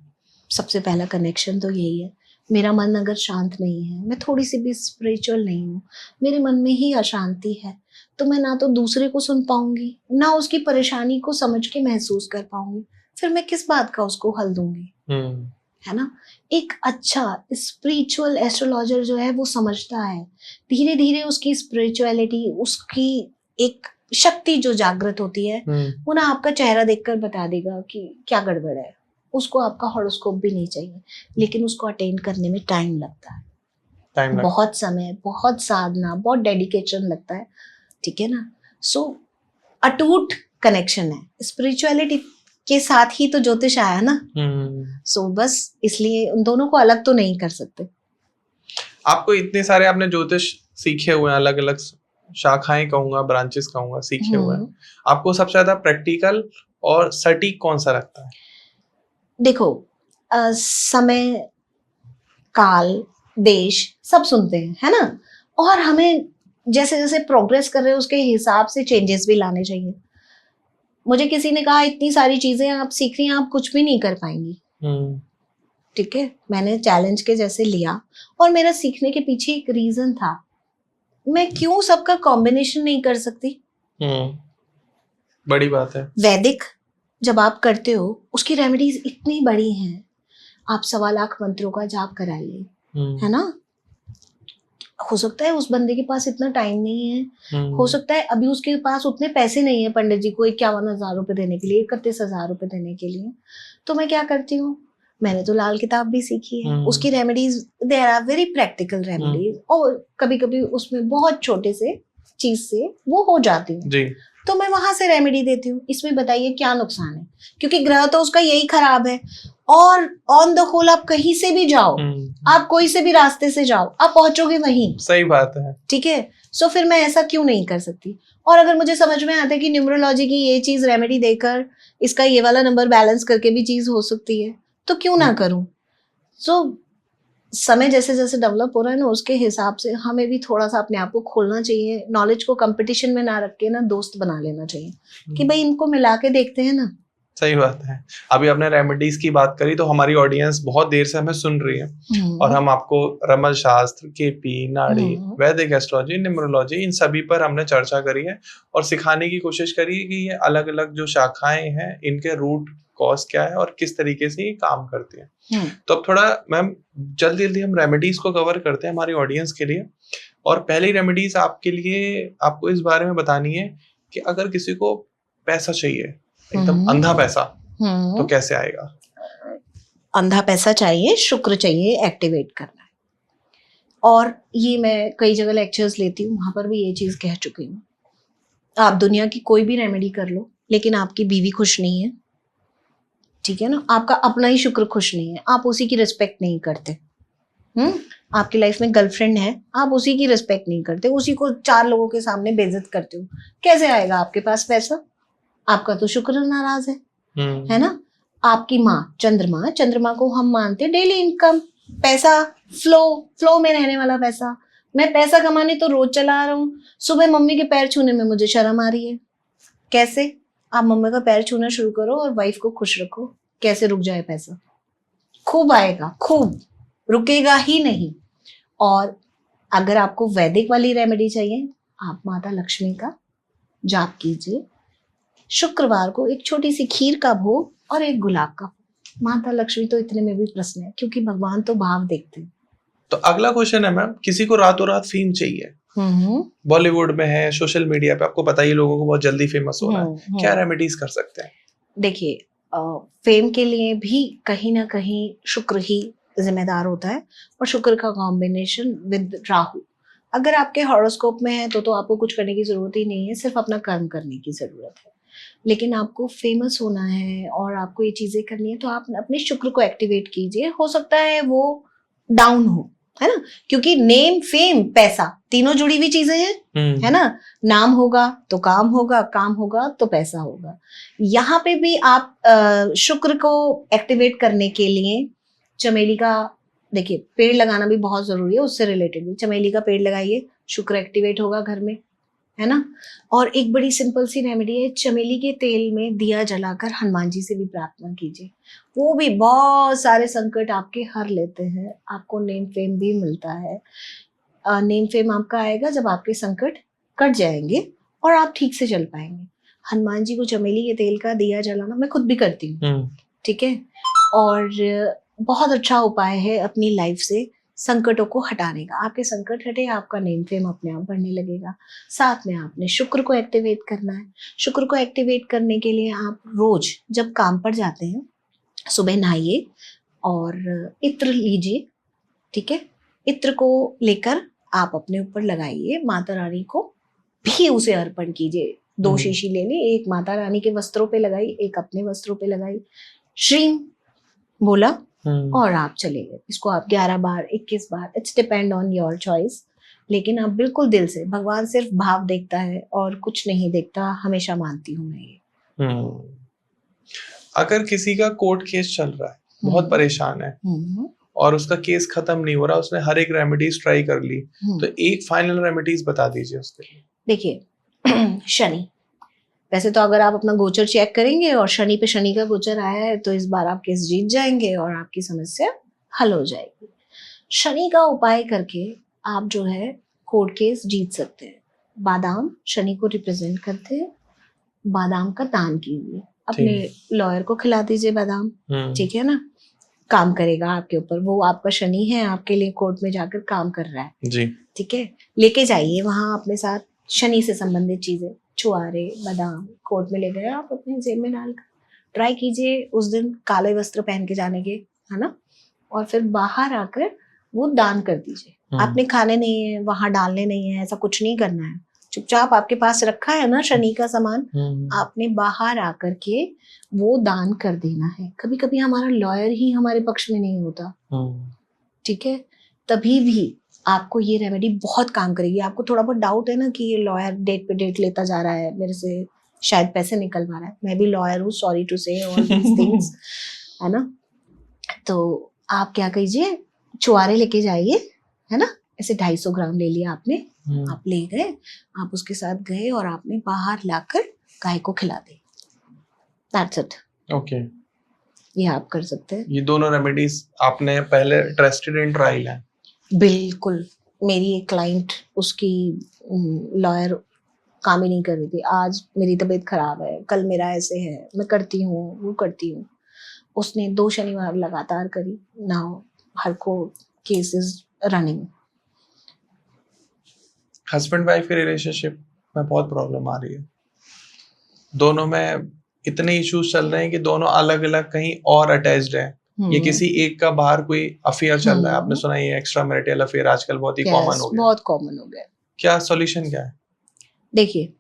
सबसे पहला कनेक्शन तो यही है। मेरा मन अगर शांत नहीं है, मैं थोड़ी सी भी स्पिरिचुअल नहीं हूँ, मेरे मन में ही अशांति है, तो मैं ना तो दूसरे को सुन पाऊंगी, ना उसकी परेशानी को समझ के महसूस कर पाऊंगी। फिर मैं किस बात का उसको हल दूंगी, है ना। एक अच्छा स्पिरिचुअल एस्ट्रोलॉजर जो है वो समझता है, धीरे धीरे उसकी स्पिरिचुअलिटी, उसकी एक शक्ति जो जागृत होती है, वो ना आपका चेहरा देखकर बता देगा कि क्या गड़बड़ है। उसको आपका हॉरोस्कोप भी नहीं चाहिए, लेकिन उसको अटेन करने में टाइम लगता है, बहुत समय, बहुत साधना, बहुत डेडिकेशन लगता है, ठीक है ना। सो अटूट कनेक्शन है स्पिरिचुअलिटी के साथ ही तो ज्योतिष आया ना। सो बस इसलिए उन दोनों को अलग तो नहीं कर सकते। आपको इतने सारे, आपने ज्योतिष सीखे हुए हैं, अलग अलग शाखाएं कहूंगा, ब्रांचेस कहूंगा, सीखे हुए हैं, आपको सबसे ज्यादा प्रैक्टिकल और सटीक कौन सा लगता है? देखो, समय, काल, देश सब सुनते हैं, है ना। और हमें जैसे जैसे प्रोग्रेस कर रहे हैं उसके हिसाब से चेंजेस भी लाने चाहिए। मुझे किसी ने कहा इतनी सारी चीजें आप सीख रही हैं, आप कुछ भी नहीं कर पाएंगी, ठीक है। मैंने चैलेंज के जैसे लिया, और मेरा सीखने के पीछे एक रीजन था, मैं क्यों सबका कॉम्बिनेशन नहीं कर सकती। बड़ी बात है। वैदिक जब आप करते हो उसकी रेमेडीज इतनी बड़ी हैं, आप 1.25 लाख मंत्रों का जाप कराइए, है ना। हो सकता है उस बंदे के पास इतना टाइम नहीं है, हो सकता है अभी उसके पास उतने पैसे नहीं है पंडित जी को 51,000 रुपए देने के लिए, 31,000 रुपए देने के लिए। तो मैं क्या करती हूँ, मैंने तो लाल किताब भी सीखी है, उसकी remedies there are very practical remedies, और कभी कभी उसमें बहुत छोटे से चीज से वो हो जाती है, तो मैं वहां से रेमेडी देती हूँ। इसमें बताइए क्या नुकसान है, क्योंकि ग्रह तो उसका यही खराब है। और ऑन द होल आप कहीं से भी जाओ, आप कोई से भी रास्ते से जाओ, आप पहुंचोगे वहीं। सही बात है, ठीक है। सो फिर मैं ऐसा क्यों नहीं कर सकती। और अगर मुझे समझ में आता है कि न्यूमरोलॉजी की ये चीज रेमेडी देकर इसका ये वाला नंबर बैलेंस करके भी चीज हो सकती है, तो क्यों ना करूं। सो समय जैसे जैसे डेवलप हो रहा है ना, उसके हिसाब से हमें भी थोड़ा सा अपने आप को खोलना चाहिए, नॉलेज को कंपटीशन में ना रख के ना दोस्त बना लेना चाहिए कि भाई इनको मिला के देखते हैं ना। सही बात है। अभी आपने रेमेडीज की बात करी, तो हमारी ऑडियंस बहुत देर से हमें सुन रही है, और हम आपको रमल शास्त्र, केपी, नाड़ी, वैदिक एस्ट्रोलॉजी, न्यूमरोलॉजी, इन सभी पर हमने चर्चा करी है और सिखाने की कोशिश करी है कि ये अलग अलग जो शाखाएं हैं इनके रूट कॉज क्या है और किस तरीके से ये काम करती है। तो अब थोड़ा मैम जल्दी जल्दी हम रेमेडीज को कवर करते हैं हमारी ऑडियंस के लिए। और पहली रेमेडीज आपके लिए, आपको इस बारे में बतानी है कि अगर किसी को पैसा चाहिए, एकदम अंधा पैसा, तो कैसे आएगा? अंधा पैसा चाहिए, शुक्र चाहिए एक्टिवेट करना है। और ये मैं कई जगह लेक्चर्स लेती हूँ, वहां पर भी ये चीज कह चुकी हूँ। आप दुनिया की कोई भी रेमेडी कर लो, लेकिन आपकी बीवी खुश नहीं है, ठीक है ना, आपका अपना ही शुक्र खुश नहीं है, आप उसी की रिस्पेक्ट नहीं करते। आपकी लाइफ में गर्लफ्रेंड है, आप उसी की रिस्पेक्ट नहीं करते, उसी को 4 लोगों के सामने बेइज्जत करते हो, कैसे आएगा आपके पास पैसा? आपका तो शुक्र नाराज है ना। आपकी माँ चंद्रमा, चंद्रमा को हम मानते डेली इनकम, पैसा, फ्लो में रहने वाला पैसा। मैं पैसा कमाने तो रोज चला रहा हूँ, सुबह मम्मी के पैर छूने में मुझे शर्म आ रही है। कैसे? आप मम्मी का पैर छूना शुरू करो और वाइफ को खुश रखो, कैसे रुक जाए पैसा? खूब आएगा, खूब, रुकेगा ही नहीं। और अगर आपको वैदिक वाली रेमेडी चाहिए, आप माता लक्ष्मी का जाप कीजिए। शुक्रवार को एक छोटी सी खीर का भोग और एक गुलाब का भोग। माता लक्ष्मी तो इतने में भी प्रश्न है, क्योंकि भगवान तो भाव देखते हैं। तो अगला क्वेश्चन है मैम, किसी को रातों रात फेम चाहिए, बॉलीवुड में है, सोशल मीडिया पे आपको पता ही लोगों को बहुत जल्दी फेमस होना है, क्या रेमेडीज कर सकते हैं? देखिए, फेम के लिए भी कहीं ना कहीं शुक्र ही जिम्मेदार होता है, और शुक्र का कॉम्बिनेशन विद राहु अगर आपके हॉरोस्कोप में है तो आपको कुछ करने की जरूरत ही नहीं है, सिर्फ अपना कर्म करने की जरूरत है। लेकिन आपको फेमस होना है और आपको ये चीजें करनी है तो आप अपने शुक्र को एक्टिवेट कीजिए। हो सकता है वो डाउन हो, है ना, क्योंकि नेम फेम पैसा तीनों जुड़ी हुई चीजें हैं, है ना। नाम होगा तो काम होगा, काम होगा तो पैसा होगा। यहाँ पे भी आप शुक्र को एक्टिवेट करने के लिए चमेली का, देखिए पेड़ लगाना भी बहुत जरूरी है, उससे रिलेटेड भी चमेली का पेड़ लगाइए, शुक्र एक्टिवेट होगा घर में, है ना। और एक बड़ी सिंपल सी रेमेडी है, चमेली के तेल में दिया जलाकर हनुमान जी से भी प्रार्थना कीजिए, वो भी बहुत सारे संकट आपके हर लेते हैं, आपको नेम फेम भी मिलता है। नेम फेम आपका आएगा जब आपके संकट कट जाएंगे और आप ठीक से चल पाएंगे। हनुमान जी को चमेली के तेल का दिया जलाना मैं खुद भी करती हूँ, ठीक है, और बहुत अच्छा उपाय है अपनी लाइफ से संकटों को हटाने का। आपके संकट हटे, आपका नेम फेम अपने आप बढ़ने लगेगा। साथ में आपने शुक्र को एक्टिवेट करना है। शुक्र को एक्टिवेट करने के लिए आप रोज जब काम पर जाते हैं सुबह नहाइए और इत्र लीजिए, ठीक है, इत्र को लेकर आप अपने ऊपर लगाइए, माता रानी को भी उसे अर्पण कीजिए। 2 शीशी ले ली, एक माता रानी के वस्त्रों पे लगाई, एक अपने वस्त्रों पे लगाई, श्रीम बोला और आप चले गए। इसको आप 11 बार 21 बार, it's depend on your choice, लेकिन आप बिल्कुल दिल से, भगवान सिर्फ भाव देखता है और कुछ नहीं देखता, हमेशा मानती हूँ मैं ये। अगर किसी का कोर्ट केस चल रहा है, बहुत परेशान है और उसका केस खत्म नहीं हो रहा, उसने हर एक रेमेडीज ट्राई कर ली, तो एक फाइनल रेमेडीज बता दीजिए उसके लिए। देखिए शनि, वैसे तो अगर आप अपना गोचर चेक करेंगे और शनि पे शनि का गोचर आया है तो इस बार आप केस जीत जाएंगे और आपकी समस्या हल हो जाएगी। शनि का उपाय करके आप जो है कोर्ट केस जीत सकते हैं। बादाम शनि को रिप्रेजेंट करते हैं, बादाम का दान कीजिए, अपने लॉयर को खिला दीजिए बादाम, ठीक है ना, काम करेगा आपके ऊपर। वो आपका शनि है, आपके लिए कोर्ट में जाकर काम कर रहा है जी, ठीक है। लेके जाइए वहां अपने साथ शनि से संबंधित चीजें, छुआरे बादाम कोर्ट में ले गए आप अपने जेब में डालकर, ट्राई कीजिए उस दिन काले वस्त्र पहन के जाने के, है ना, और फिर बाहर आकर वो दान कर दीजिए। आपने खाने नहीं है, वहां डालने नहीं है, ऐसा कुछ नहीं करना है, चुपचाप आपके पास रखा है ना शनि का सामान, आपने बाहर आकर के वो दान कर देना है। कभी कभी हमारा लॉयर ही हमारे पक्ष में नहीं होता, ठीक है, तभी भी आपको ये रेमेडी बहुत काम करेगी। आपको थोड़ा बहुत डाउट है ना कि ये लॉयर डेट पे डेट लेता जा रहा है, मेरे से शायद पैसे निकलवा रहा है, मैं भी लॉयर हूँ, सॉरी टू से ऑल दीस थिंग्स, है ना। तो आप क्या कीजिए, छुआरे लेके जाइए, है ना, ऐसे 250 ग्राम ले लिया आपने, आप ले गए, आप उसके साथ गए और आपने बाहर लाकर गाय को खिला दी, दैट्स इट। ओके, ये आप कर सकते हैं। ये दोनों रेमेडीज आपने पहले ट्रस्टेड इन ट्रायल है? बिल्कुल, मेरी एक क्लाइंट, उसकी लॉयर काम ही नहीं कर रही थी, आज मेरी तबीयत खराब है, कल मेरा ऐसे है, मैं करती हूँ वो करती हूँ, उसने 2 शनिवार लगातार करी, now her court case is running. Husband wife के रिलेशनशिप में बहुत प्रॉब्लम आ रही है, दोनों में इतने इश्यूज चल रहे हैं कि दोनों अलग अलग कहीं और अटैच्ड हैं, ये किसी एक का बाहर कोई अफेयर चल रहा है, आपने सुना ये एक्स्ट्रा मैरिटल अफेयर आजकल बहुत ही कॉमन हो गया, बहुत कॉमन हो गया। क्या सॉल्यूशन क्या है? देखिए,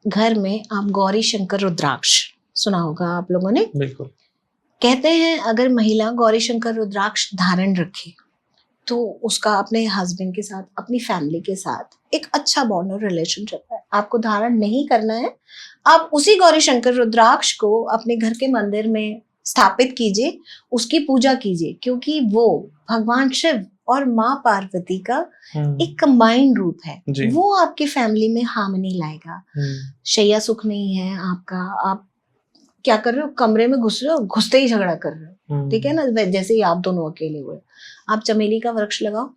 घर में आप गौरी शंकर रुद्राक्ष सुना होगा आप लोगों ने, बिल्कुल। कहते हैं अगर महिला गौरी शंकर रुद्राक्ष धारण रखे तो उसका अपने हस्बैंड के साथ, अपनी फैमिली के साथ एक अच्छा बॉन्ड और रिलेशन रहता है। आपको धारण नहीं करना है, आप उसी गौरी शंकर रुद्राक्ष को अपने घर के मंदिर में स्थापित कीजिए, उसकी पूजा कीजिए, क्योंकि वो भगवान शिव और माँ पार्वती का एक कंबाइंड रूप है, वो आपकी फैमिली में हार्मनी लाएगा। शैया सुख नहीं है आपका, आप क्या कर रहे हो, कमरे में घुस रहे हो, घुसते ही झगड़ा कर रहे हो, ठीक है ना, जैसे ही आप दोनों अकेले हुए, आप चमेली का वृक्ष लगाओ,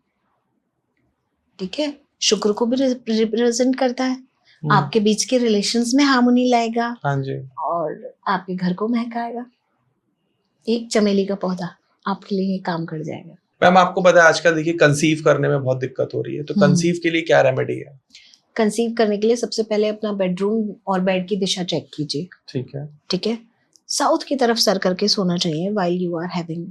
ठीक है, शुक्र को भी रिप्रेजेंट करता है, आपके बीच के रिलेशंस में हार्मनी लाएगा, हाँ जी, और आपके घर को महकाएगा। एक चमेली का पौधा आपके लिए काम कर जाएगा। मैम आपको पता है आजकल देखिए कंसीव करने में बहुत दिक्कत हो रही है, तो कंसीव के लिए क्या रेमेडी है? कंसीव करने के लिए सबसे पहले अपना बेडरूम और बेड की दिशा चेक कीजिए, ठीक है, ठीक है, साउथ की तरफ सर करके सोना चाहिए while you are having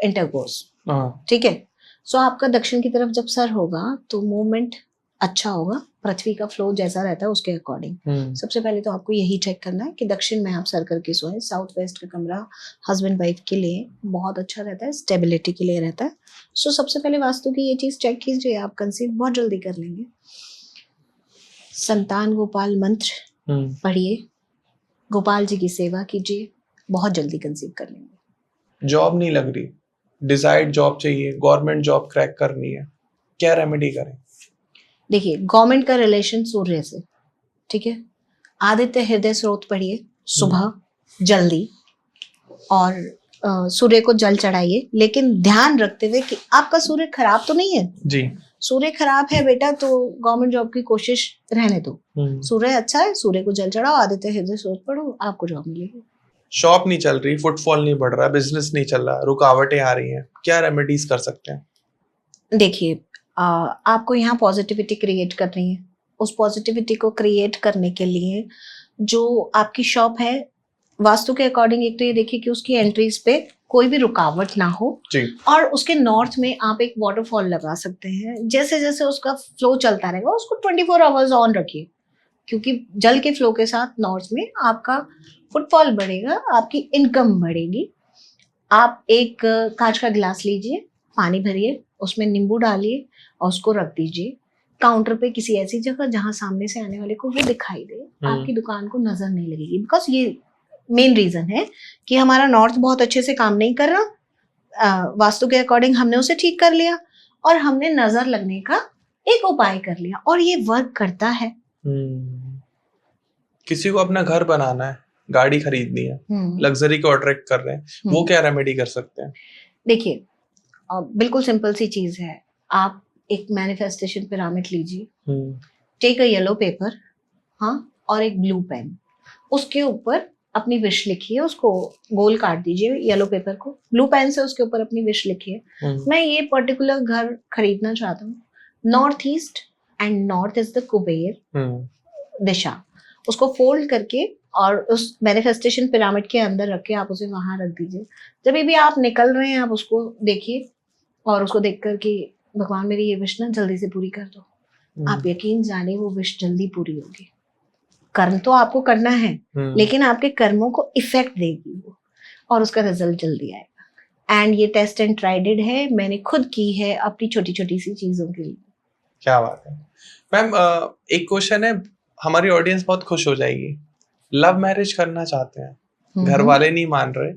intercourse, हाँ ठीक है। सो आपका दक्षिण की तरफ जब सर होगा तो मूवमेंट अच्छा होगा, पृथ्वी का फ्लो जैसा रहता है उसके अकॉर्डिंग। सबसे पहले तो आपको यही चेक करना है कि दक्षिण में आप सर करके सोएं। साउथ वेस्ट का कमरा हस्बैंड वाइफ के लिए बहुत अच्छा रहता है, स्टेबिलिटी के लिए रहता है। सो सबसे पहले वास्तु की ये चीज चेक कीजिए, आप कंसीव बहुत जल्दी कर लेंगे। संतान गोपाल मंत्र पढ़िए, गोपाल जी की सेवा कीजिए, बहुत जल्दी कंसीव कर लेंगे। जॉब नहीं लग रही, डिजायर्ड जॉब चाहिए, गवर्नमेंट जॉब क्रैक करनी है, क्या रेमेडी करें? देखिए, गवर्नमेंट का रिलेशन सूर्य से, ठीक है। आदित्य हृदय स्रोत पढ़िए सुबह जल्दी, और सूर्य को जल चढ़ाइए, लेकिन ध्यान रखते हुए कि आपका सूर्य खराब तो नहीं है जी। सूर्य खराब है बेटा तो गवर्नमेंट जॉब की कोशिश रहने दो। सूर्य अच्छा है, सूर्य को जल चढ़ाओ, आदित्य हृदय स्रोत पढ़ो, आपको जॉब मिलेगी। शॉप नहीं चल रही, फुटफॉल नहीं बढ़ रहा, बिजनेस नहीं चल रहा, रुकावटें आ रही हैं, क्या रेमेडीज कर सकते हैं? देखिए, आपको यहाँ पॉजिटिविटी क्रिएट करनी है। उस पॉजिटिविटी को क्रिएट करने के लिए जो आपकी शॉप है, वास्तु के अकॉर्डिंग एक तो ये देखिए कि उसकी एंट्रीज पे कोई भी रुकावट ना हो जी। और उसके नॉर्थ में आप एक वाटरफॉल लगा सकते हैं। जैसे जैसे उसका फ्लो चलता रहेगा उसको 24 आवर्स ऑन रखिए, क्योंकि जल के फ्लो के साथ नॉर्थ में आपका फुटफॉल बढ़ेगा, आपकी इनकम बढ़ेगी। आप एक कांच का गिलास लीजिए, पानी भरिए, उसमें नींबू डालिए और उसको रख दीजिए काउंटर पे किसी ऐसी जगह जहां सामने से आने वाले को वो दिखाई दे, आपकी दुकान को नजर नहीं लगेगी। बिकॉज ये मेन रीजन है कि हमारा नॉर्थ बहुत अच्छे से काम नहीं कर रहा। वास्तु के अकॉर्डिंग हमने उसे ठीक कर लिया और हमने नजर लगने का एक उपाय कर लिया और ये वर्क करता है। किसी को अपना घर बनाना है, गाड़ी खरीदनी है, लग्जरी को अट्रैक्ट कर रहे हैं, वो क्या रेमेडी कर सकते हैं? देखिए, बिल्कुल सिंपल सी चीज है। आप एक मैनिफेस्टेशन पिरामिड लीजिए, टेक अ येलो पेपर, हाँ, और एक ब्लू पेन, उसके ऊपर अपनी विश लिखिए, उसको गोल काट दीजिए येलो पेपर को, ब्लू पेन से उसके ऊपर अपनी विश लिखिए। मैं ये पर्टिकुलर घर खरीदना चाहता हूँ, north east and north is the Kuber दिशा। उसको फोल्ड करके और उस मैनिफेस्टेशन पिरामिड के अंदर रख के आप उसे वहां रख दीजिए। जब भी आप निकल रहे हैं आप उसको देखिए और उसको देख कर कि भगवान मेरी ये विश ना जल्दी से पूरी कर दो। आप यकीन जाने वो विश जल्दी पूरी होगी। कर्म तो आपको करना है, लेकिन आपके कर्मों को इफेक्ट देगी वो और उसका रिजल्ट जल्दी आएगा। एंड ये टेस्ट एंड ट्राइडेड है, मैंने खुद की है अपनी छोटी छोटी सी चीजों के लिए। क्या बात है मैम। एक क्वेश्चन है, हमारी ऑडियंस बहुत खुश हो जाएगी। लव मैरिज करना चाहते हैं, घर वाले नहीं मान रहे,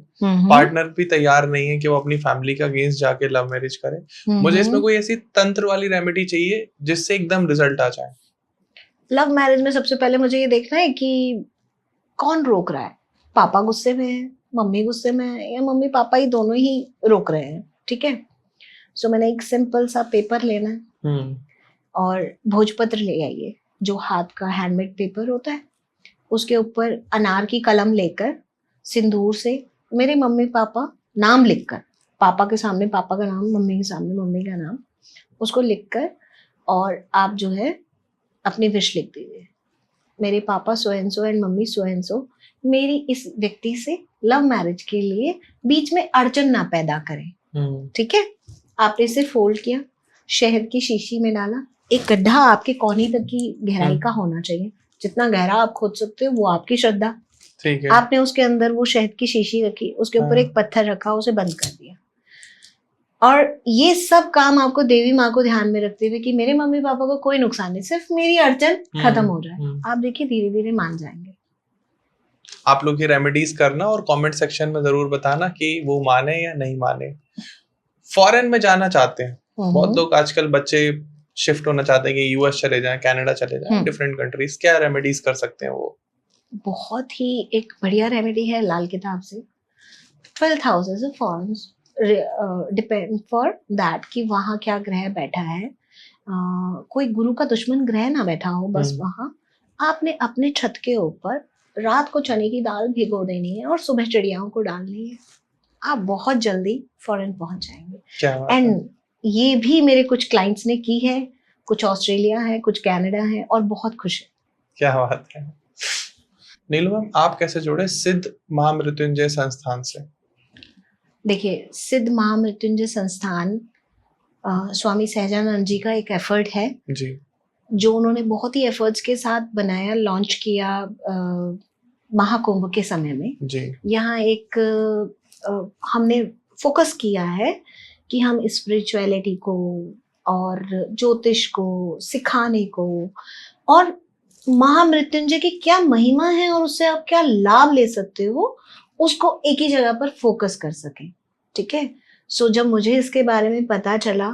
पार्टनर भी तैयार नहीं है कि वो अपनी फैमिली का अगेंस्ट जाके लव मैरिज करे, मुझे इसमें कोई ऐसी तंत्र वाली रेमेडी चाहिए जिससे एकदम रिजल्ट आ जाए। लव मैरिज में सबसे पहले मुझे ये देखना है कि कौन रोक रहा है। पापा गुस्से में है, मम्मी गुस्से में है, या मम्मी पापा ही दोनों ही रोक रहे हैं, ठीक है। सो मैंने एक सिंपल सा पेपर लेना है और भोजपत्र ले आइए, जो हाथ का हैंडमेड पेपर होता है, उसके ऊपर अनार की कलम लेकर सिंदूर से मेरे मम्मी पापा नाम लिखकर, पापा के सामने पापा का नाम, मम्मी के सामने मम्मी का नाम, उसको लिखकर और आप जो है अपनी विश लिख दीजिए। मेरे पापा so and so and mummy so and so मेरी इस व्यक्ति से लव मैरिज के लिए बीच में अड़चन ना पैदा करें, ठीक है। आपने इसे फोल्ड किया, शहद की शीशी में डाला, एक गड्ढा आपके कोहनी तक की गहराई का होना चाहिए, जितना गहरा आप खोद सकते हो वो आपकी श्रद्धा, ठीक है। आपने उसके अंदर वो शहद की शीशी रखी, उसके ऊपर एक पत्थर रखा, उसे बंद कर दिया और ये सब काम आपको देवी माँ को ध्यान में रखते हुए कि मेरे मम्मी पापा को कोई नुकसान नहीं, सिर्फ मेरी अड़चन खत्म हो जाए। आप देखिए धीरे धीरे मान जाएंगे। आप लोग ये रेमेडीज करना और कमेंट सेक्शन में जरूर बताना कि वो माने या नहीं माने। फॉरेन में जाना चाहते हैं बहुत लोग, आजकल बच्चे शिफ्ट होना चाहते हैं कि यूएस चले जाएं, कनाडा चले जाएं, डिफरेंट कंट्रीज, क्या रेमेडीज कर सकते हैं वो? बहुत ही एक बढ़िया रेमेडी है लाल किताब से, 12th houses of forms depend for that कि वहाँ क्या ग्रह बैठा है। कोई गुरु का दुश्मन ग्रह ना बैठा हो, बस वहाँ आपने अपने छत के ऊपर रात को चने की दाल भिगो देनी है और सुबह चिड़ियाओं को डालनी है। आप बहुत जल्दी फॉरेन पहुंच जाएंगे। एंड ये भी मेरे कुछ क्लाइंट्स ने की है, कुछ ऑस्ट्रेलिया है, कुछ कनाडा है और बहुत खुश है। क्या बात है। नीलू मैम, आप कैसे जुड़े सिद्ध महामृत्युंजय संस्थान से? देखिए, सिद्ध महामृत्युंजय संस्थान स्वामी सहजानंद जी का एक एफर्ट है, जी। जो उन्होंने बहुत ही एफर्ट्स के साथ बनाया, लॉन्च किया महाकुंभ के समय में। जी। यहाँ एक हमने फोकस किया है कि हम स्पिरिचुअलिटी को और ज्योतिष को सिखाने को, और महामृत्युंजय की क्या महिमा है और उससे आप क्या लाभ ले सकते हो, उसको एक ही जगह पर फोकस कर सकें। ठीक है। सो जब मुझे इसके बारे में पता चला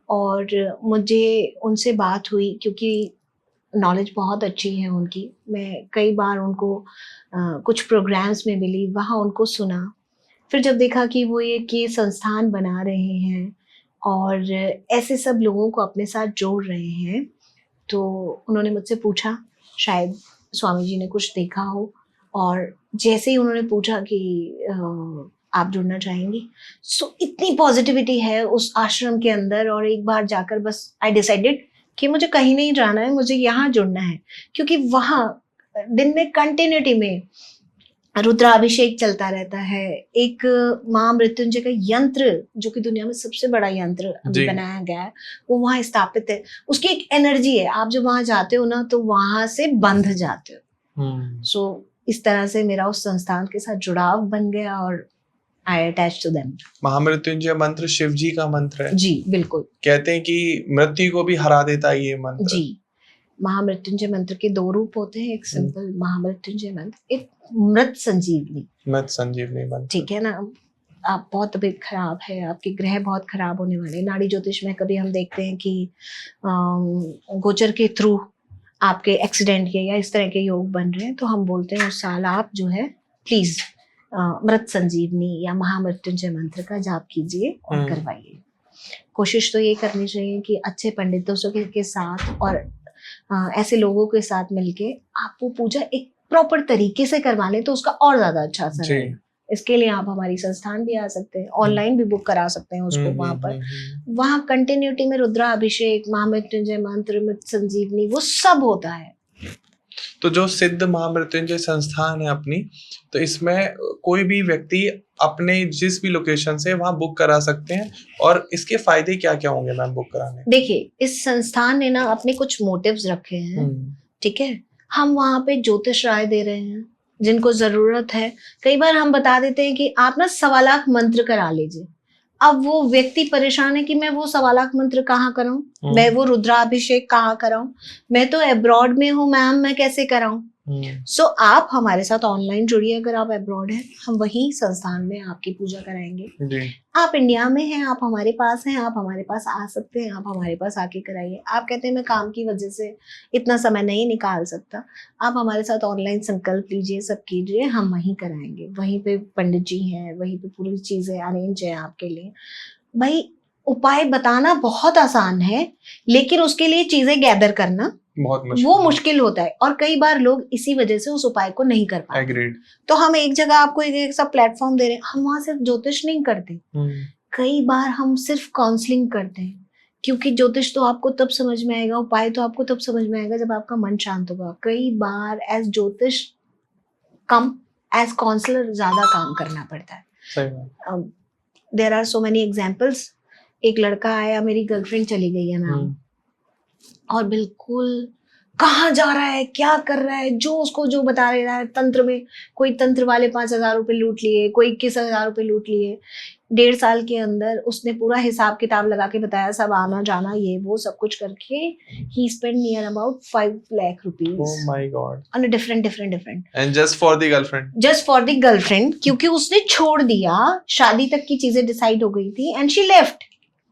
और मुझे उनसे बात हुई, क्योंकि नॉलेज बहुत अच्छी है उनकी, मैं कई बार उनको कुछ प्रोग्राम्स में मिली, वहाँ उनको सुना। फिर जब देखा कि वो ये संस्थान बना रहे हैं और ऐसे सब लोगों को अपने साथ जोड़ रहे हैं, तो उन्होंने मुझसे पूछा, शायद स्वामी जी ने कुछ देखा हो, और जैसे ही उन्होंने पूछा कि आप जुड़ना चाहेंगी, सो इतनी पॉजिटिविटी है उस आश्रम के अंदर, और एक बार जाकर बस आई डिसाइडेड कि मुझे कहीं नहीं जाना है, मुझे यहाँ जुड़ना है, क्योंकि वहाँ दिन में कंटिन्यूटी में रुद्राभिषेक चलता रहता है। एक महामृत्युंजय का यंत्र, जो कि दुनिया में सबसे बड़ा यंत्र अभी जी। बनाया गया है, वो वहाँ स्थापित है। उसकी एक एनर्जी है, आप जब वहाँ जाते हो ना, तो वहाँ से बंध जाते हो। सो इस तरह से मेरा उस संस्थान के साथ जुड़ाव बन गया और आई अटैच टू देम। महामृत्युंजय मंत्र शिव जी का मंत्र है। जी बिल्कुल। कहते हैं कि मृत्यु को भी हरा देता है ये मंत्र। जी, महामृत्युंजय मंत्र के 2 रूप होते हैं, एक सिंपल महामृत्युंजय मंत्र, एक मृत संजीवनी। मृत संजीवनी मंत्र। ठीक है ना। आप बहुत तबीयत खराब है, आपके ग्रह बहुत खराब होने वाले, नाड़ी ज्योतिष में कभी हम देखते हैं कि गोचर के थ्रू आपके एक्सीडेंट के या इस तरह के योग बन रहे हैं, तो हम बोलते हैं उस साल आप जो है प्लीज मृत संजीवनी या महामृत्युंजय मंत्र का जाप कीजिए और करवाइए। कोशिश तो ये करनी चाहिए कि अच्छे पंडितों के साथ और ऐसे लोगों के साथ मिलके आप वो पूजा एक प्रॉपर तरीके से करवा लें, तो उसका और ज्यादा अच्छा असर रहेगा। इसके लिए आप हमारी संस्थान भी आ सकते हैं, ऑनलाइन भी बुक करा सकते हैं उसको। वहाँ पर वहाँ कंटिन्यूटी में रुद्राभिषेक, महामृत्युंजय मंत्र, मृत संजीवनी, वो सब होता है। तो जो सिद्ध महामृत्युंजय संस्थान है अपनी, तो इसमें कोई भी व्यक्ति अपने जिस भी लोकेशन से वहाँ बुक करा सकते हैं, और इसके फायदे क्या क्या होंगे मैम बुक कराने? देखिए, इस संस्थान ने ना अपने कुछ मोटिव्स रखे हैं। ठीक है। हम वहाँ पे ज्योतिष राय दे रहे हैं जिनको जरूरत है। कई बार हम बता देते हैं कि आप ना 1.25 लाख मंत्र करा लीजिए। अब वो व्यक्ति परेशान है कि मैं वो 1.25 लाख मंत्र कहाँ कराऊं, मैं वो रुद्राभिषेक कहाँ कराऊं, मैं तो अब्रॉड में हूँ मैम, मैं कैसे कराऊं। सो आप हमारे साथ ऑनलाइन जुड़िए। अगर आप अब्रॉड हैं, हम वही संस्थान में आपकी पूजा कराएंगे। जी। आप इंडिया में हैं, आप हमारे पास हैं, आप हमारे पास आ सकते हैं, आप हमारे पास आके कराइए। आप कहते हैं मैं काम की वजह से इतना समय नहीं निकाल सकता, आप हमारे साथ ऑनलाइन संकल्प लीजिए, सब कीजिए, हम वहीं कराएंगे। वहीं पे पंडित जी हैं, वहीं पे पूरी चीजें अरेंज है आपके लिए। भाई, उपाय बताना बहुत आसान है, लेकिन उसके लिए चीजें गैदर करना वो मुश्किल होता है, और कई बार लोग इसी वजह से उस उपाय को नहीं कर पाते। Agreed. तो हम एक जगह आपको एक सा प्लेटफॉर्म दे रहे हैं। हम वहां सिर्फ ज्योतिष नहीं करते, कई बार हम सिर्फ काउंसलिंग करते हैं, क्योंकि ज्योतिष तो आपको तब समझ में आएगा, उपाय तो आपको तब समझ में आएगा जब आपका मन शांत होगा। कई बार एज ज्योतिष कम एज काउंसलर ज्यादा काम करना पड़ता है। सही बात। There are so many examples. एक लड़का आया, मेरी गर्लफ्रेंड चली गई है मैम, और बिल्कुल कहाँ जा रहा है, क्या कर रहा है, जो उसको जो बता रहा है। तंत्र में कोई तंत्र वाले 5,000 रुपए लूट लिए, कोई 21,000 रुपए लूट लिए। 1.5 साल के अंदर उसने पूरा हिसाब किताब लगा के बताया, सब आना जाना ये वो सब कुछ करके ही spend near about 5 lakh rupees. Oh my god. On different and just for the girlfriend. Just for the girlfriend, क्योंकि उसने छोड़ दिया, शादी तक की चीजें डिसाइड हो गई थी एंड शी लेफ्ट।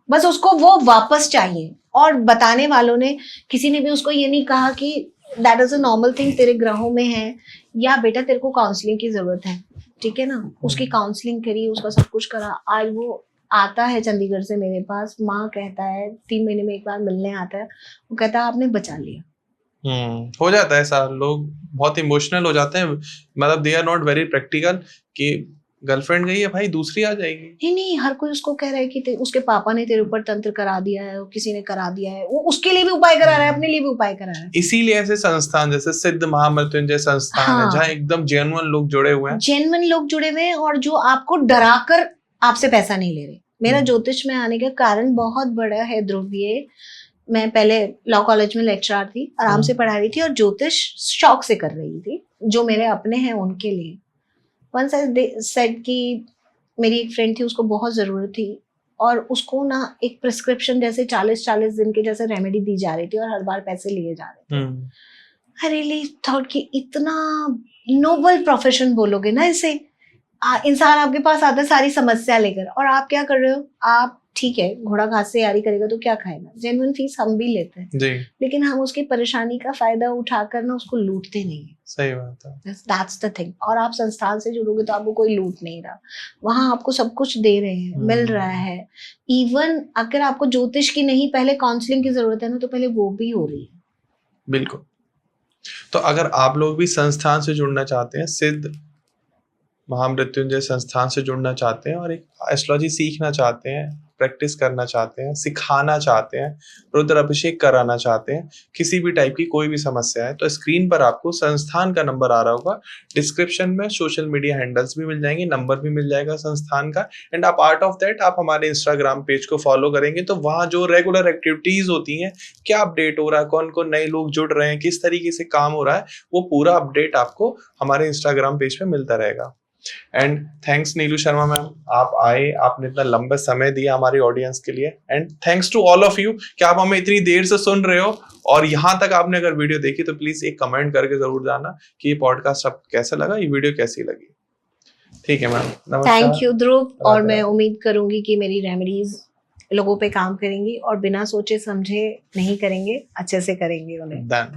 बस उसको वो वापस चाहिए, और बताने वालों ने, किसी ने भी उसको ये नहीं कहा कि that is a normal thing, तेरे ग्रहों में है, या बेटा तेरे को काउंसलिंग की जरूरत है। ठीक है ना। उसकी काउंसलिंग करी, उसका सब कुछ करा। आज वो आता है चंडीगढ़ से मेरे पास, माँ कहता है 3 महीने में एक बार मिलने आता है, वो कहता है आपने बचा लिया। हो जाता है ऐसा, लोग बहुत इमोशनल हो जाते हैं, मतलब they are not very practical, कि गर्लफ्रेंड गई है भाई, दूसरी आ जाएगी। नहीं नहीं, हर कोई उसको कह रहा है कि उसके पापा ने तेरे ऊपर तंत्र करा दिया है, किसी ने करा दिया है, वो उसके लिए भी उपाय करा रहा है, अपने लिए भी उपाय करा रहा है। इसीलिए ऐसे संस्थान जैसे सिद्ध महामृत्युंजय संस्थान है, हाँ। जहाँ एकदम जेन्युइन लोग जुड़े हुए हैं। जेन्युइन लोग जुड़े हुए हैं और जो आपको डरा कर आपसे पैसा नहीं ले रहे। मेरा ज्योतिष में आने का कारण बहुत बड़ा है ध्रुव। ये मैं पहले लॉ कॉलेज में लेक्चरर थी, आराम से पढ़ा रही थी और ज्योतिष शौक से कर रही थी, जो मेरे अपने हैं उनके लिए। वंस आई सेड कि मेरी एक फ्रेंड थी, उसको बहुत जरूरत थी और उसको ना एक प्रिस्क्रिप्शन जैसे 40-40 दिन के जैसे रेमेडी दी जा रही थी और हर बार पैसे लिए जा रहे थे। आई रियली थॉट कि इतना नोबल प्रोफेशन बोलोगे ना इसे, इंसान आपके पास आता है सारी समस्या लेकर और आप क्या कर रहे हो? आप ठीक है, घोड़ा घास से यारी करेगा तो क्या खाएगा? जेन्युइन फीस हम भी लेते हैं जी, लेकिन हम उसकी परेशानी का फायदा उठाकर ना उसको लूटते नहीं है। सही बात है। That's the thing। और आप संस्थान से जुड़ोगे तो आपको कोई लूट नहीं रहा, वहां आपको सब कुछ दे रहे हैं, मिल रहा है। इवन अगर आपको ज्योतिष की नहीं, पहले काउंसलिंग की जरूरत है ना, तो पहले वो भी हो रही है। बिल्कुल। तो अगर आप लोग भी संस्थान से जुड़ना चाहते हैं, सिद्ध महामृत्युंजय संस्थान से जुड़ना चाहते हैं और एक एस्ट्रोलॉजी सीखना चाहते हैं, प्रैक्टिस करना चाहते हैं, सिखाना चाहते हैं, रुद्र अभिषेक कराना चाहते हैं, किसी भी टाइप की कोई भी समस्या है, तो स्क्रीन पर आपको संस्थान का नंबर आ रहा होगा। डिस्क्रिप्शन में सोशल मीडिया हैंडल्स भी मिल जाएंगे, नंबर भी मिल जाएगा संस्थान का। एंड आप पार्ट ऑफ दैट आप हमारे इंस्टाग्राम पेज को फॉलो करेंगे तो वहाँ जो रेगुलर एक्टिविटीज होती हैं, क्या अपडेट हो रहा है, कौन कौन नए लोग जुड़ रहे हैं, किस तरीके से काम हो रहा है, वो पूरा अपडेट आपको हमारे इंस्टाग्राम पेज पे मिलता रहेगा। And thanks Neelu Sharma ma'am, आप आए, आपने इतना लंबा समय दिया हमारी ऑडियंस के लिए। And thanks to all of you कि आप हमें इतनी देर से सुन रहे हो और यहाँ तक आपने अगर वीडियो देखी तो प्लीज एक कमेंट करके जरूर जाना कि ये पॉडकास्ट आपको कैसा लगा, ये वीडियो कैसी लगी। ठीक है मैम, नमस्कार। थैंक यू ध्रुव। और मैं राधे। उम्मीद करूंगी कि मेरी रेमेडीज लोगों पे काम करेंगी और बिना सोचे समझे नहीं करेंगे, अच्छे से करेंगे उन्हें। डन।